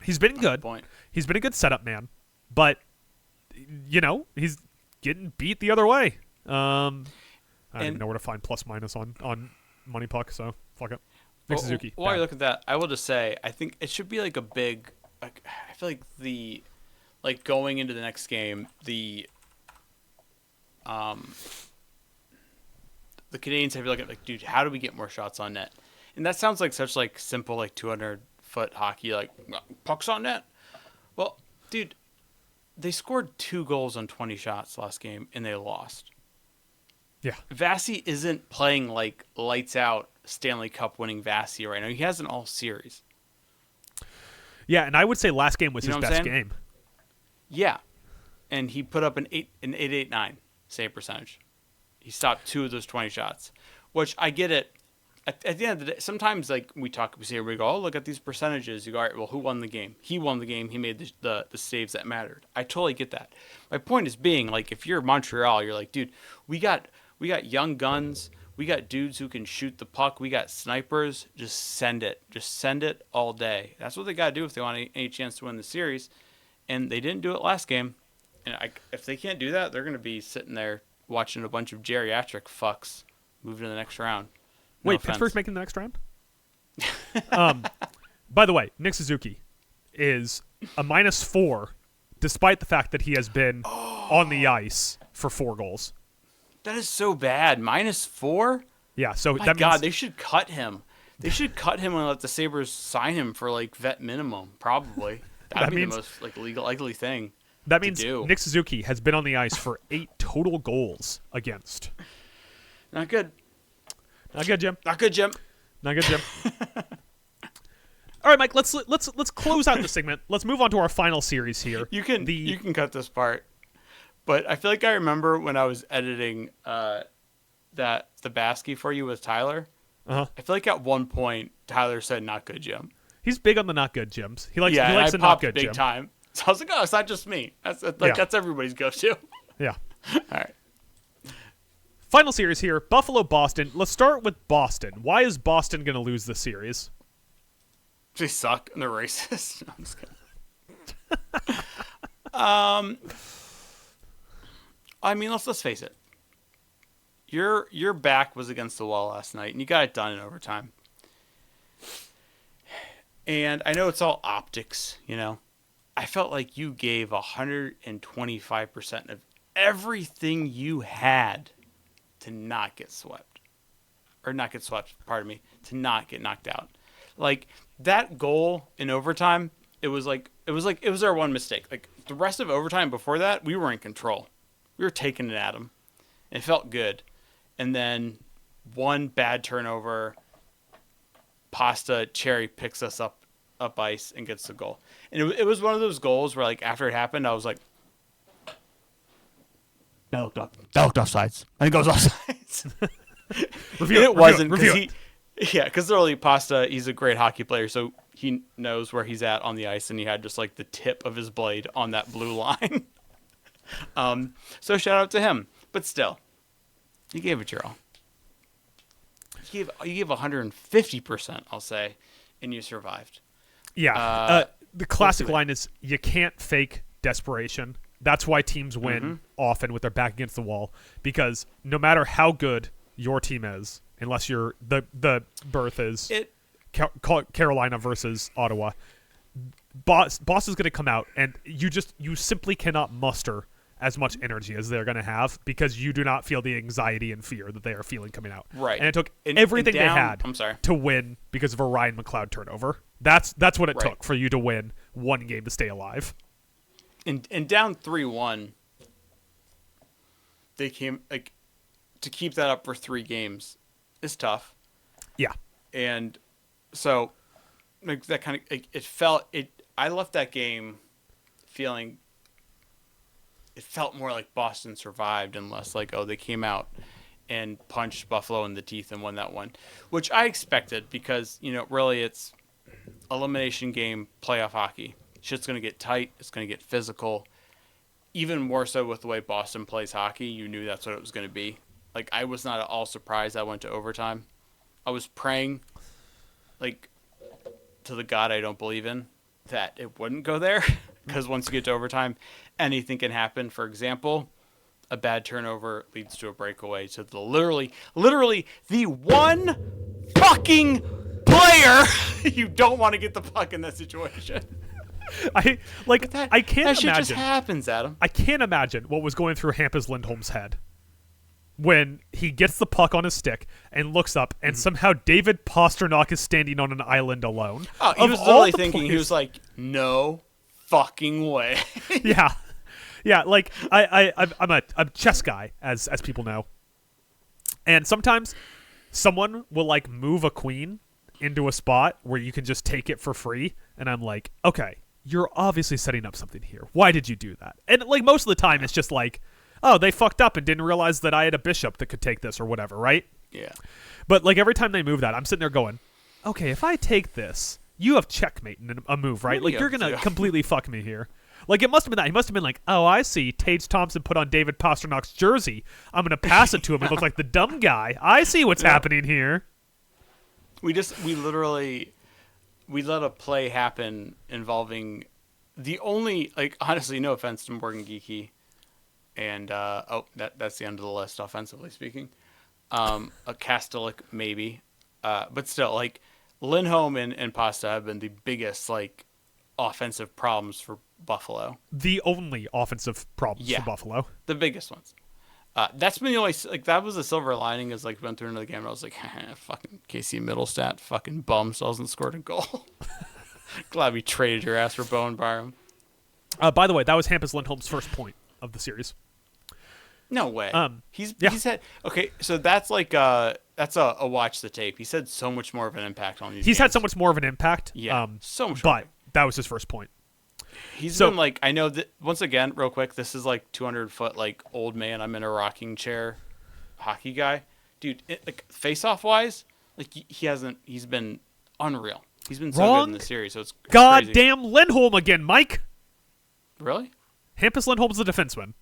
he's been good. He's been a good setup man, but he's getting beat the other way. I don't even know where to find plus minus on Money Puck, so fuck it. Nick Suzuki. While you look at that, I will just say I think it should be like a big. I feel like going into the next game, the Canadians have to look at like, dude, how do we get more shots on net? And that sounds like such like simple like 200-foot hockey, like pucks on net. Well, dude, they scored 2 goals on 20 shots last game and they lost. Yeah, Vasi isn't playing like lights out Stanley Cup winning Vasi right now. He hasn't all series. Yeah, and I would say last game was his best game. Yeah, and he put up an 889 save percentage. He stopped 2 of those 20 shots, which I get it. At the end of the day, sometimes like we say, we go, oh, look at these percentages. You go, all right, well, who won the game? He won the game. He made the saves that mattered. I totally get that. My point is being like, if you're Montreal, you're like, dude, we got young guns. We got dudes who can shoot the puck. We got snipers. Just send it. Just send it all day. That's what they got to do if they want any chance to win the series. And they didn't do it last game. And if they can't do that, they're going to be sitting there watching a bunch of geriatric fucks move to the next round. No Wait, offense. Pittsburgh's making the next round? By the way, Nick Suzuki is a -4, despite the fact that he has been on the ice for 4 goals. That is so bad. -4? Yeah, so My that God, means they should cut him. They should cut him and let the Sabres sign him for like vet minimum. Probably that'd be the most like likely thing. That means Nick Suzuki has been on the ice for 8 total goals against. Not good. Not good, Jim. Not good, Jim. Not good, Jim. All right, Mike. Let's close out the segment. Let's move on to our final series here. You can cut this part, but I feel like I remember when I was editing the Basky for you with Tyler. Uh-huh. I feel like at one point Tyler said "not good, Jim." He's big on the not good Jims. He likes the not good big Jim. Time. So I was like, oh, it's not just me. That's everybody's go-to. Yeah. All right. Final series here, Buffalo-Boston. Let's start with Boston. Why is Boston going to lose this series? They suck and they're racist. No, I'm just kidding. I mean, let's face it. Your back was against the wall last night, and you got it done in overtime. And I know it's all optics, you know. I felt like you gave 125% of everything you had to not get swept. Or not get swept, pardon me, to not get knocked out. Like, that goal in overtime, it was our one mistake. Like, the rest of overtime before that, we were in control. We were taking it at them. It felt good. And then one bad turnover, Pasta Cherry picks us up ice and gets the goal. And it was one of those goals where, like, after it happened, I was like, that looked offsides. And it goes offsides. It wasn't. Because literally Pasta, he's a great hockey player, so he knows where he's at on the ice, and he had just, like, the tip of his blade on that blue line. So shout out to him. But still, you gave it your all. You gave 150%, I'll say, and you survived. Yeah. The classic line is, you can't fake desperation. That's why teams win often with their back against the wall, because no matter how good your team is, unless you're the berth is Carolina versus Ottawa, Boston's going to come out, and you simply cannot muster as much energy as they're going to have, because you do not feel the anxiety and fear that they are feeling coming out. Right. And it took everything they had to win because of a Ryan McLeod turnover. That's what it took for you to win one game to stay alive. And down 3-1, they came, like, to keep that up for 3 games is tough. Yeah. And so, like, that kind of, I left that game feeling, it felt more like Boston survived and less like, oh, they came out and punched Buffalo in the teeth and won that one, which I expected, because, you know, really it's elimination game, playoff hockey. Shit's going to get tight. It's going to get physical. Even more so with the way Boston plays hockey, you knew that's what it was going to be. Like, I was not at all surprised I went to overtime. I was praying, like, to the God I don't believe in, that it wouldn't go there. Because once you get to overtime, anything can happen. For example, a bad turnover leads to a breakaway. So literally the one fucking player you don't want to get the puck in that situation. I can't imagine. That shit just happens, Adam. I can't imagine what was going through Hampus Lindholm's head when he gets the puck on his stick and looks up, and somehow David Pastrnak is standing on an island alone. Oh, he was literally thinking, he was like, no fucking way. Yeah. Like, I'm a chess guy, as people know, and sometimes someone will, like, move a queen into a spot where you can just take it for free, and I'm like, okay, you're obviously setting up something here. Why did you do that? And, like, most of the time it's just like, oh, they fucked up and didn't realize that I had a bishop that could take this or whatever, right? Yeah. But, like, every time they move that, I'm sitting there going, okay, if I take this, you have checkmate in a move, right? Like, you're going to completely fuck me here. Like, it must have been that. He must have been like, oh, I see. Tage Thompson put on David Pasternak's jersey. I'm going to pass it to him and look like the dumb guy. I see what's happening here. We let a play happen involving the only, like, honestly, no offense to Morgan Geeky, and that's the end of the list, offensively speaking. A Kastelik maybe, but still, like, Lindholm and Pasta have been the biggest, like, offensive problems for Buffalo. The only offensive problems for Buffalo. The biggest ones. That's been the only like that was the silver lining is like went through another game and I was like, fucking Casey Middlestat, fucking bum, still hasn't scored a goal. Glad we traded your ass for Bowen Byram. By the way, that was Hampus Lindholm's first point of the series. No way. He's had okay. So that's like that's a watch the tape. He's had so much more of an impact on these. He's games. had so much more of an impact. Yeah, so much. But that was his first point. He's been like, I know that once again, real quick, this is like 200-foot like old man. I'm in a rocking chair, hockey guy, dude. Like face-off wise, like he's been unreal. He's been so good in the series. So it's goddamn Lindholm again, Mike. Really? Hampus Lindholm's the defenseman.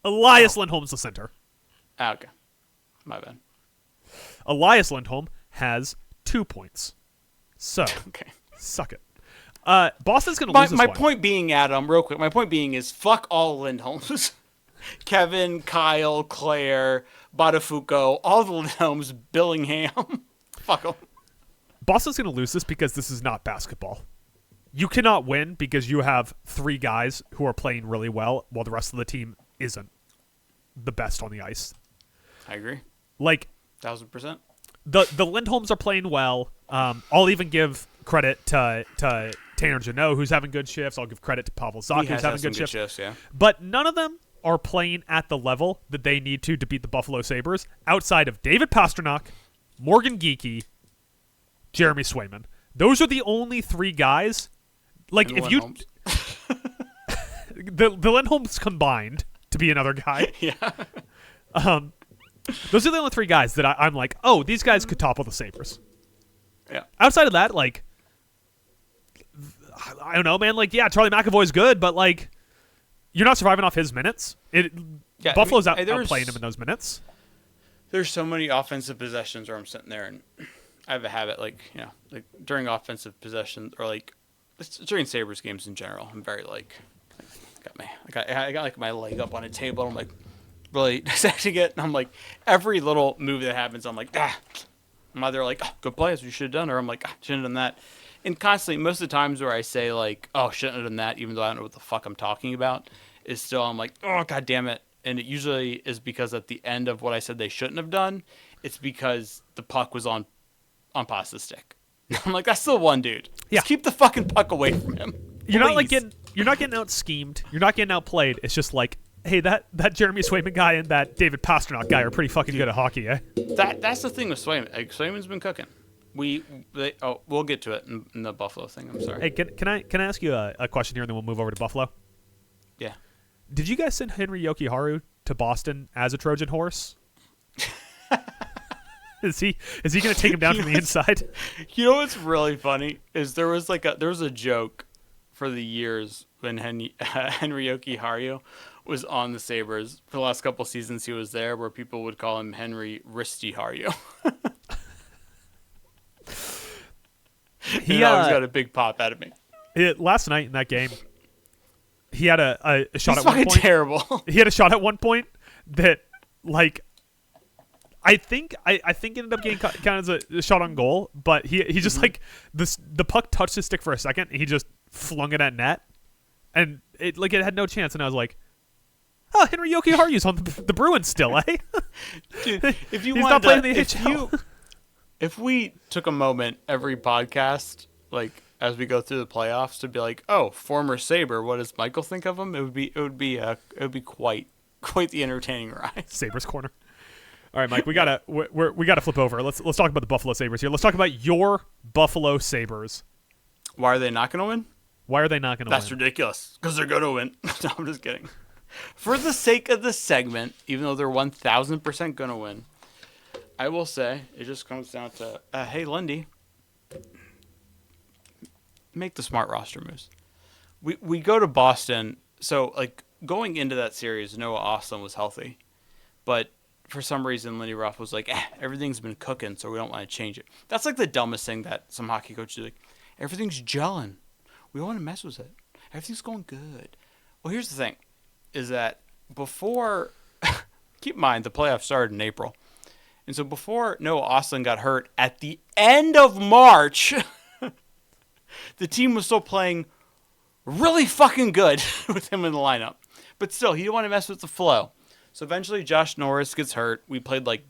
Elias Lindholm's the center. Okay, my bad. Elias Lindholm has 2 points. So, okay, suck it. Boston's going to lose this one. My point being, Adam, real quick, my point being is fuck all Lindholms. Kevin, Kyle, Claire, Botafuco, all the Lindholms, Billingham. Fuck them. Boston's going to lose this because this is not basketball. You cannot win because you have 3 guys who are playing really well while the rest of the team isn't the best on the ice. I agree. Like 1,000%. The Lindholms are playing well. I'll even give credit to Tanner Jeannot, who's having good shifts. I'll give credit to Pavel Zacha, who's having good shifts. Yeah. But none of them are playing at the level that they need to beat the Buffalo Sabres outside of David Pastrnak, Morgan Geekie, Jeremy Swayman. Those are the only 3 guys. Like, if you... the Lindholms combined to be another guy. Yeah. Those are the only 3 guys that I'm like, oh, these guys could topple the Sabres. Yeah. Outside of that, like, I don't know, man. Like, yeah, Charlie McAvoy's good, but, like, you're not surviving off his minutes. Buffalo's outplaying him in those minutes. There's so many offensive possessions where I'm sitting there and I have a habit, like, you know, like during offensive possession or, like, during Sabres games in general, I'm very, like I got like my leg up on a table. I'm like really dissecting it, and I'm like every little move that happens, I'm like I'm either like good play, that's what you should have done, or I'm like shouldn't have done that. And constantly, most of the times where I say like shouldn't have done that, even though I don't know what the fuck I'm talking about, is still I'm like god damn it. And it usually is because at the end of what I said they shouldn't have done, it's because the puck was on Pasta's stick. I'm like, that's still one dude. Yeah. Just keep the fucking puck away from him. You're not getting out schemed. You're not getting outplayed. It's just like, hey, that Jeremy Swayman guy and that David Pastrnak guy are pretty fucking good at hockey, eh? That's the thing with Swayman. Like, Swayman's been cooking. We'll get to it in the Buffalo thing. I'm sorry. Hey, can I ask you a question here, and then we'll move over to Buffalo? Yeah. Did you guys send Henry Yokiharu to Boston as a Trojan horse? Is he going to take him down from the inside? You know what's really funny is there was a joke for the years when Henry Yokiharu was on the Sabres for the last couple seasons he was there, where people would call him Henry Wristy Haru. He always got a big pop out of me. Last night in that game, he had a shot He's at one point. Terrible. He had a shot at one point that, like, I think it ended up getting counted as a shot on goal, but he just like the puck touched his stick for a second, and he just flung it at net, and it had no chance. And I was like, oh, Henry Yokiharu's on the Bruins still, eh? Dude, if you he's wanted not playing to, the NHL. If we took a moment every podcast, like as we go through the playoffs, to be like, oh, former Sabre, what does Michael think of him? It would be quite the entertaining ride. Sabres corner. All right, Mike, we gotta flip over. Let's talk about the Buffalo Sabres here. Let's talk about your Buffalo Sabres. Why are they not going to win? Why are they not going to win? That's ridiculous. Because they're going to win. No, I'm just kidding. For the sake of the segment, even though they're 1,000% going to win, I will say it just comes down to, hey, Lundy, make the smart roster moves. We go to Boston, so like going into that series, Noah Austin was healthy, but for some reason, Lindy Ruff was like, everything's been cooking, so we don't want to change it. That's like the dumbest thing that some hockey coaches do. Like, everything's gelling. We don't want to mess with it. Everything's going good. Well, here's the thing, is that before, keep in mind, the playoffs started in April. And so before Noah Austin got hurt at the end of March, the team was still playing really fucking good with him in the lineup. But still, he didn't want to mess with the flow. So eventually Josh Norris gets hurt. We played like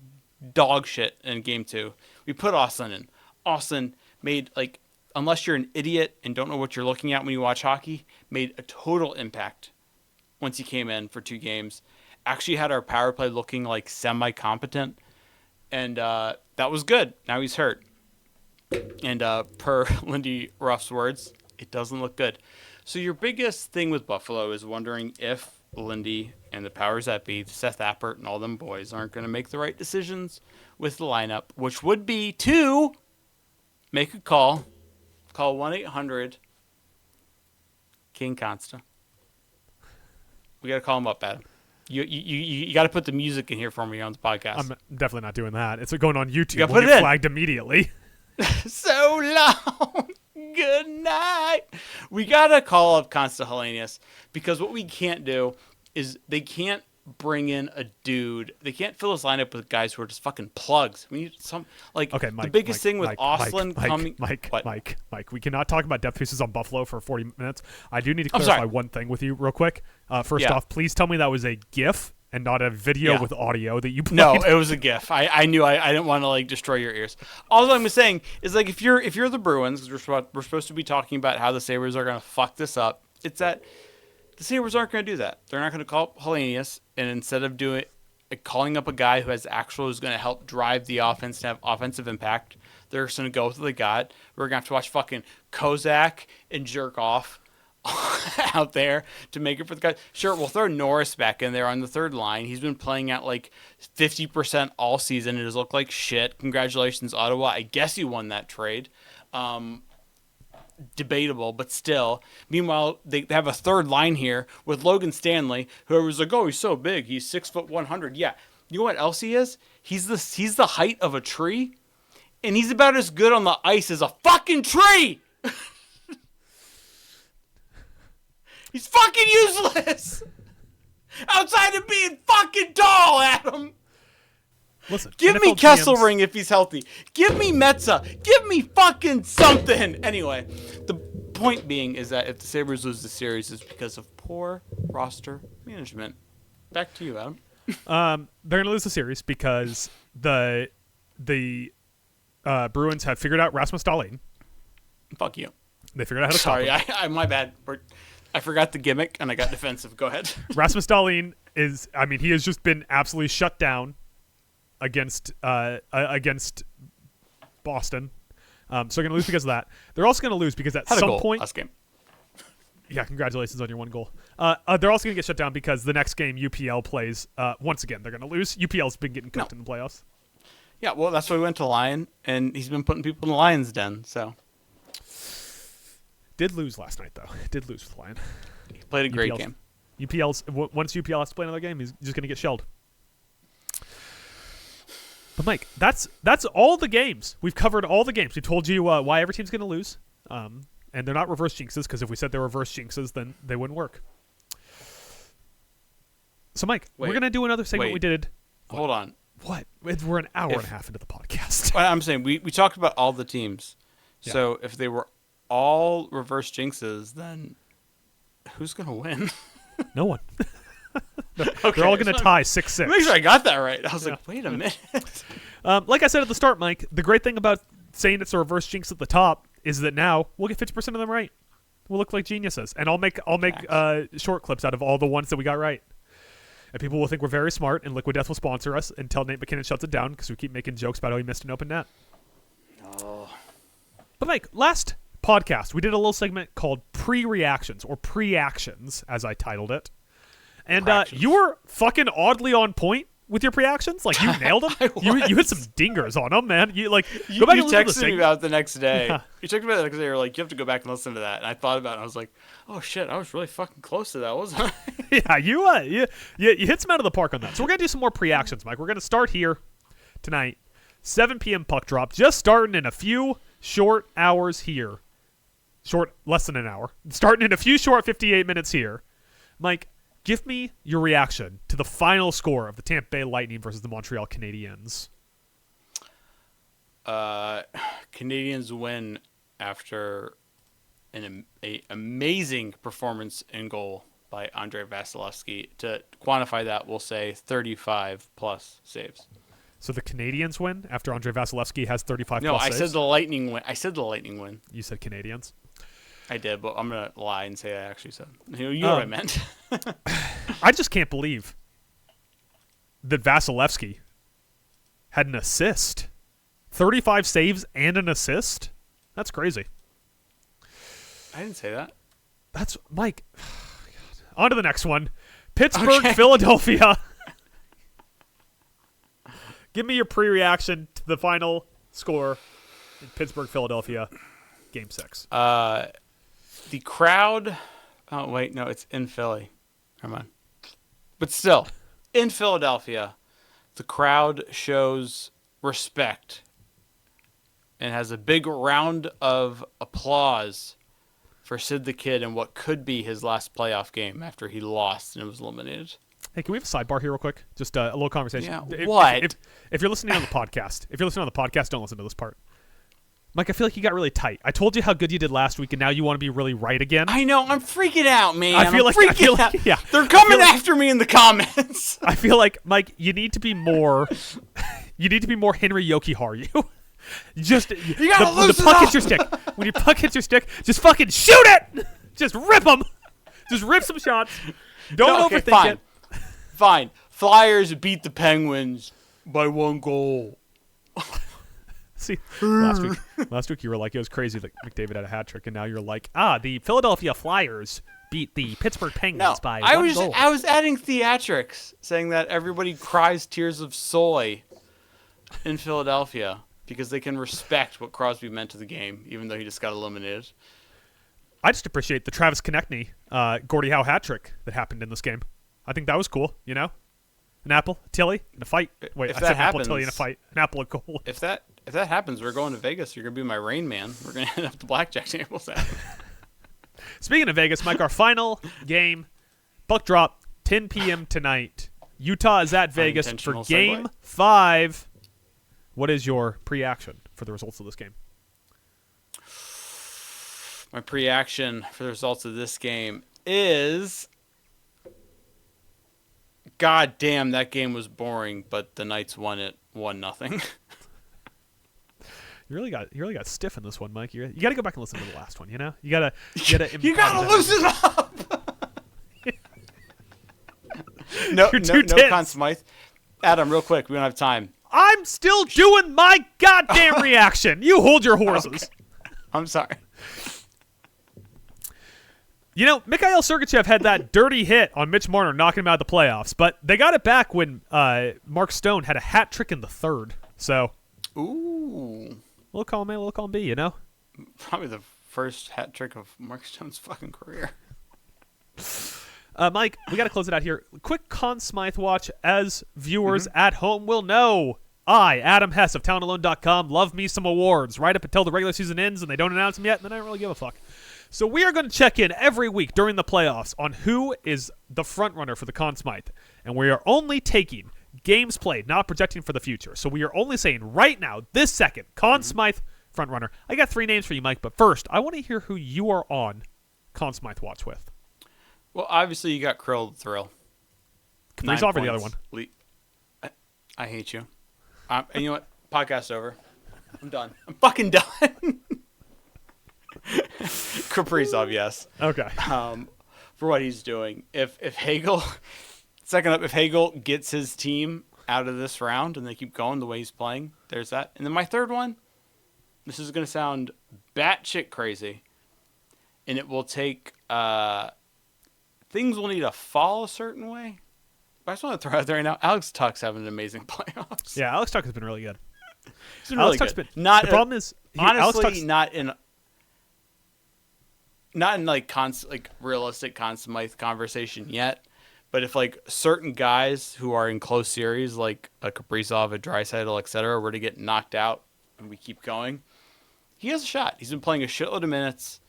dog shit in game 2. We put Austin in. Austin made, like, unless you're an idiot and don't know what you're looking at when you watch hockey, made a total impact once he came in for 2 games. Actually had our power play looking like semi-competent. And that was good. Now he's hurt. And per Lindy Ruff's words, it doesn't look good. So your biggest thing with Buffalo is wondering if Lindy and the powers that be, Seth Appert and all them boys, aren't going to make the right decisions with the lineup, which would be to make a call. Call 1-800 King Consta. We got to call him up, Adam. You got to put the music in here for me on the podcast. I'm definitely not doing that. It's going on YouTube. We'll get flagged immediately. So long. Good night. We got to call up Consta Hellenius, because what we can't do is they can't bring in a dude. They can't fill this lineup with guys who are just fucking plugs. We need some, like, okay, Mike, the biggest thing with Austin coming. Mike, we cannot talk about depth pieces on Buffalo for 40 minutes. I do need to clarify one thing with you real quick. First off, please tell me that was a GIF and not a video with audio that you played. No, it was a GIF. I knew I didn't want to, like, destroy your ears. All I'm saying is, like, if you're the Bruins, because we're supposed to be talking about how the Sabres are going to fuck this up, it's that the Sabres aren't going to do that. They're not going to call up Hellenius, and instead of calling up a guy who's going to help drive the offense to have offensive impact, they're just going to go with what they got. We're going to have to watch fucking Kozak and jerk off out there to make it for the guy. Sure, we'll throw Norris back in there on the third line. He's been playing at like 50% all season. It has looked like shit. Congratulations, Ottawa. I guess you won that trade. Debatable, but still. Meanwhile, they have a third line here with Logan Stanley, who was like, oh, he's so big. He's 6'100". Yeah. You know what else he is? He's the height of a tree, and he's about as good on the ice as a fucking tree. He's fucking useless. Outside of being fucking tall, Adam. Listen, give NFL me Kesselring if he's healthy. Give me Metza. Give me fucking something. Anyway, the point being is that if the Sabres lose the series, it's because of poor roster management. Back to you, Adam. They're going to lose the series because the Bruins have figured out Rasmus Dahlin. Fuck you. They figured out how to stop him. Sorry, my bad. I forgot the gimmick, and I got defensive. Go ahead. Rasmus Dahlin he has just been absolutely shut down against Boston. So they're going to lose because of that. They're also going to lose because at some point... last game. Yeah, congratulations on your 1 goal. They're also going to get shut down because the next game UPL plays, once again, they're going to lose. UPL's been getting cooked in the playoffs. Yeah, well, that's why we went to Lion, and he's been putting people in the Lion's den, so... Did lose last night, though. Did lose with Lion. He played a great game. Once UPL has to play another game, he's just going to get shelled. But, Mike, that's all the games. We've covered all the games. We told you why every team's going to lose. And they're not reverse jinxes, because if we said they're reverse jinxes, then they wouldn't work. So, Mike, we're going to do another segment we did. Hold on. What? We're an hour and a half into the podcast. I'm saying we talked about all the teams. Yeah. So if they were all reverse jinxes, then who's going to win? No one. Okay, they're all going to tie 6-6. Make sure I got that right. I was like, wait a minute. Like I said at the start, Mike, the great thing about saying it's a reverse jinx at the top is that now we'll get 50% of them right. We'll look like geniuses, and I'll make short clips out of all the ones that we got right. And people will think we're very smart, and Liquid Death will sponsor us until Nate McKinnon shuts it down because we keep making jokes about how he missed an open net. Oh. But Mike, last podcast, we did a little segment called Pre-Reactions, or Pre-Actions, as I titled it. And you were fucking oddly on point with your pre-actions. Like, you nailed them. You hit some dingers on them, man. Go back and listen to texted me about it the next day. Yeah. You texted me about it the next day. You were like, you have to go back and listen to that. And I thought about it, and I was like, oh, shit, I was really fucking close to that, wasn't I? Yeah, you hit some out of the park on that. So we're going to do some more pre-actions, Mike. We're going to start here tonight. 7 p.m. puck drop. Just starting in a few short hours here. Less than an hour. Starting in a few short 58 minutes here. Mike, give me your reaction to the final score of the Tampa Bay Lightning versus the Montreal Canadiens. Canadiens win after an amazing performance in goal by Andrei Vasilevsky. To quantify that, we'll say 35-plus saves. So the Canadians win after Andrei Vasilevsky has 35 No, plus I saves? said the Lightning win. I said the Lightning win. You said Canadians? I did, but I'm going to lie and say I actually said. You know what I meant. I just can't believe that Vasilevsky had an assist. 35 saves and an assist? That's crazy. I didn't say that. That's Mike. On to the next one. Pittsburgh, Philadelphia. Give me your pre-reaction to the final score in Pittsburgh, Philadelphia, Game 6. The crowd... Oh, wait, no, it's in Philly. Come on. But still, in Philadelphia, the crowd shows respect and has a big round of applause for Sid the Kid in what could be his last playoff game after he lost and was eliminated. Hey, can we have a sidebar here real quick? Just a little conversation. Yeah, what? If you're listening on the podcast, don't listen to this part. Mike, I feel like you got really tight. I told you how good you did last week, and now you want to be really right again. I know. I'm freaking out, man. I feel like yeah. They're coming after me in the comments. I feel like, Mike, you need to be more Henry Yoki-Har. You gotta lose the puck hits your stick. When your puck hits your stick, just fucking shoot it. Just rip them. Just rip some shots. Don't overthink it. Fine. Flyers beat the Penguins by 1 goal. See, last week you were like, it was crazy that McDavid had a hat trick, and now you're like, the Philadelphia Flyers beat the Pittsburgh Penguins by 1 goal. I was adding theatrics, saying that everybody cries tears of soy in Philadelphia because they can respect what Crosby meant to the game, even though he just got eliminated. I just appreciate the Travis Konechny, Gordie Howe hat trick that happened in this game. I think that was cool, you know? An apple, a Tilly, and a fight. Wait, I said apple, Tilly, and a fight. An apple, a goal. If that happens, we're going to Vegas. You're going to be my Rain Man. We're going to end up the blackjack tables. Speaking of Vegas, Mike, our final game, puck drop, 10 p.m. tonight. Utah is at Vegas for Game 5. What is your pre-action for the results of this game? My pre-action for the results of this game is... God damn, that game was boring, but the Knights won it 1-0. You really got stiff in this one, Mike. You got to go back and listen to the last one. You know, you gotta loosen up. no Conn Smythe. Adam, real quick, we don't have time. I'm still doing my goddamn reaction. You hold your horses. Okay. I'm sorry. You know, Mikhail Sergachev had that dirty hit on Mitch Marner, knocking him out of the playoffs, but they got it back when Mark Stone had a hat trick in the third. So, ooh, little column A, little column B, you know? Probably the first hat trick of Mark Stone's fucking career. Mike, we got to close it out here. Quick Conn Smythe watch, as viewers at home will know. I, Adam Hess of TalentAlone.com, love me some awards right up until the regular season ends and they don't announce them yet, and then I don't really give a fuck. So we are going to check in every week during the playoffs on who is the front runner for the Conn Smythe. And we are only taking games played, not projecting for the future. So we are only saying right now, this second, Conn Smythe front runner. I got 3 names for you, Mike, but first, I want to hear who you are on Conn Smythe watch with. Well, obviously you got Krill the Thrill. Kaprizov or the other one? I hate you. And you know what? Podcast over. I'm done. I'm fucking done. Kaprizov, yes. Okay. For what he's doing. If Hagel, second up, if Hagel gets his team out of this round and they keep going the way he's playing, there's that. And then my third one, this is going to sound batshit crazy, and it will take, things will need to fall a certain way. But I just want to throw out there right now, Alex Tuch's having an amazing playoffs. Yeah, Alex Tuch has been really good. He's been really good. The problem is, honestly, not in like realistic Conn Smythe conversation yet, but if like certain guys who are in close series like a Kaprizov, a Draisaitl, etc., were to get knocked out and we keep going, he has a shot. He's been playing a shitload of minutes,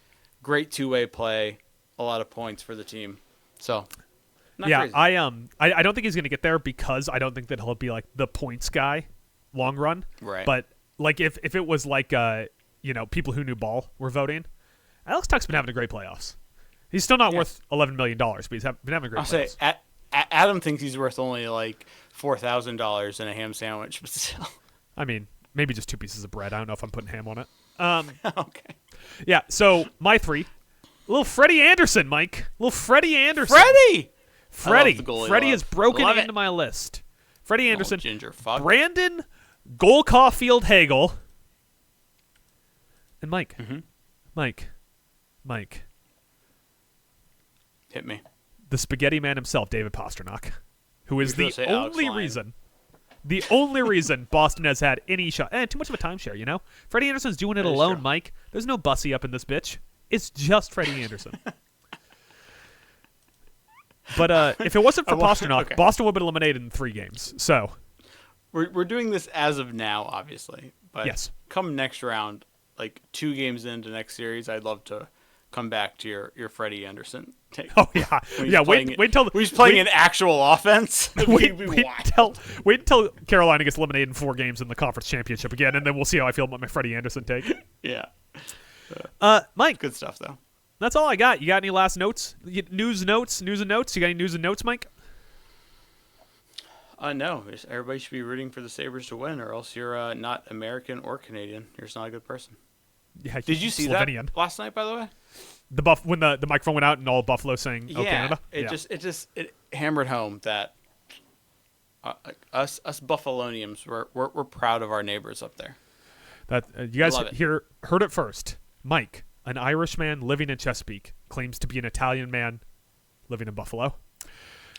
great two-way play, a lot of points for the team. So, crazy. I don't think he's going to get there because I don't think that he'll be like the points guy long run. Right. But like if it was like people who knew ball were voting, Alex Tuch's been having a great playoffs. He's still not worth $11 million, but he's been having great playoffs. I'll say Adam thinks he's worth only like $4,000 in a ham sandwich, but still. I mean, maybe just 2 pieces of bread. I don't know if I'm putting ham on it. Okay. Yeah, so my 3. Little Freddie Anderson, Mike. Little Freddie Anderson. Freddie has broken into my list. Freddie Anderson. Ginger fuck. Brandon Goal Caulfield Hagel. And Mike. Mm-hmm. Mike. Hit me. The spaghetti man himself, David Pastrnak, who is the only reason Boston has had any shot. Too much of a timeshare, you know? Freddie Anderson's doing it alone, true. Mike. There's no bussy up in this bitch. It's just Freddie Anderson. But if it wasn't for Pastrnak, Boston would have been eliminated in 3 games. So we're doing this as of now, obviously. But yes. Come next round, like 2 games into next series, I'd love to come back to your Freddie Anderson take. Oh yeah, yeah. Wait until he's playing an actual offense. Wait until Carolina gets eliminated in 4 games in the conference championship again, and then we'll see how I feel about my Freddie Anderson take. Yeah. Mike. Good stuff though. That's all I got. You got any last notes? News and notes? You got any news and notes, Mike? No. Everybody should be rooting for the Sabres to win, or else you're not American or Canadian. You're just not a good person. Yeah, did you see Slovenian. That last night, by the way? When the microphone went out and all Buffalo saying, "Oh, Canada." It hammered home that us Buffalonians we're proud of our neighbors up there. That you guys heard it first. Mike, an Irishman living in Chesapeake, claims to be an Italian man living in Buffalo.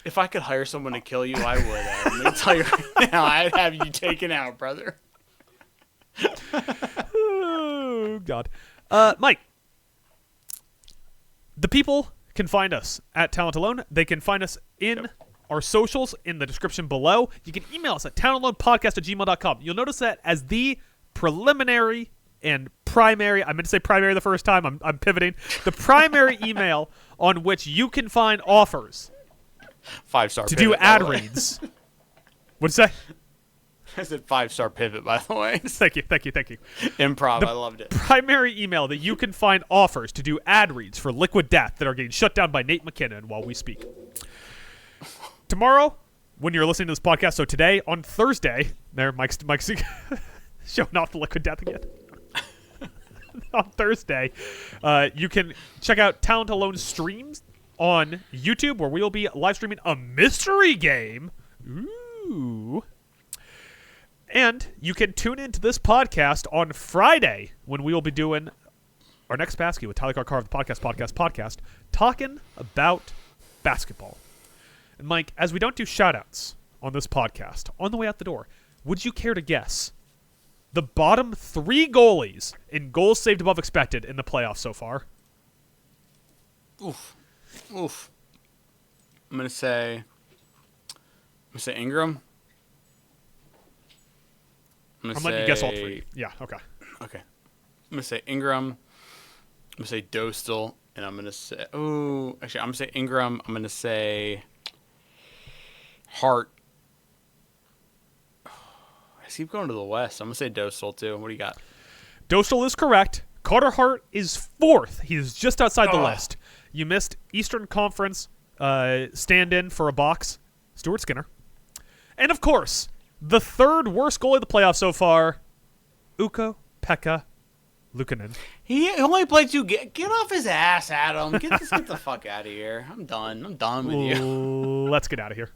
If I could hire someone to kill you, I would. I'm going to tell you right now, I'd have you taken out, brother. Oh, God. Mike, the people can find us at Talent Alone. They can find us in our socials in the description below. You can email us at talentalonepodcast@gmail.com. You'll notice that as the preliminary and primary, I meant to say primary the first time, I'm pivoting, the primary email on which you can find offers 5-star to pivot, do ad reads. What'd you say? I said 5-star pivot, by the way. Thank you. Improv, I loved it. Primary email that you can find offers to do ad reads for Liquid Death that are getting shut down by Nate McKinnon while we speak. Tomorrow, when you're listening to this podcast, so today, on Thursday, Mike's showing off the Liquid Death again. On Thursday, you can check out Talent Alone streams on YouTube, where we will be live streaming a mystery game. Ooh. And you can tune into this podcast on Friday when we will be doing our next basket with Tyler Carr of the podcast, talking about basketball. And Mike, as we don't do shout-outs on this podcast, on the way out the door, would you care to guess the bottom 3 goalies in goals saved above expected in the playoffs so far? Oof. I'm gonna say Ingram. I'm letting you guess all 3. Yeah, okay. Okay. I'm gonna say Ingram. I'm gonna say Dostal, and I'm gonna say I'm gonna say Ingram. I'm gonna say Hart. I keep going to the West. I'm gonna say Dostal too. What do you got? Dostal is correct. Carter Hart is 4th. He is just outside the list. You missed Eastern Conference stand-in for a box, Stuart Skinner. And, of course, the 3rd worst goalie of the playoffs so far, Ukko-Pekka Luukkonen. He only played 2 games. Get off his ass, Adam. Get the fuck out of here. I'm done with you. Let's get out of here.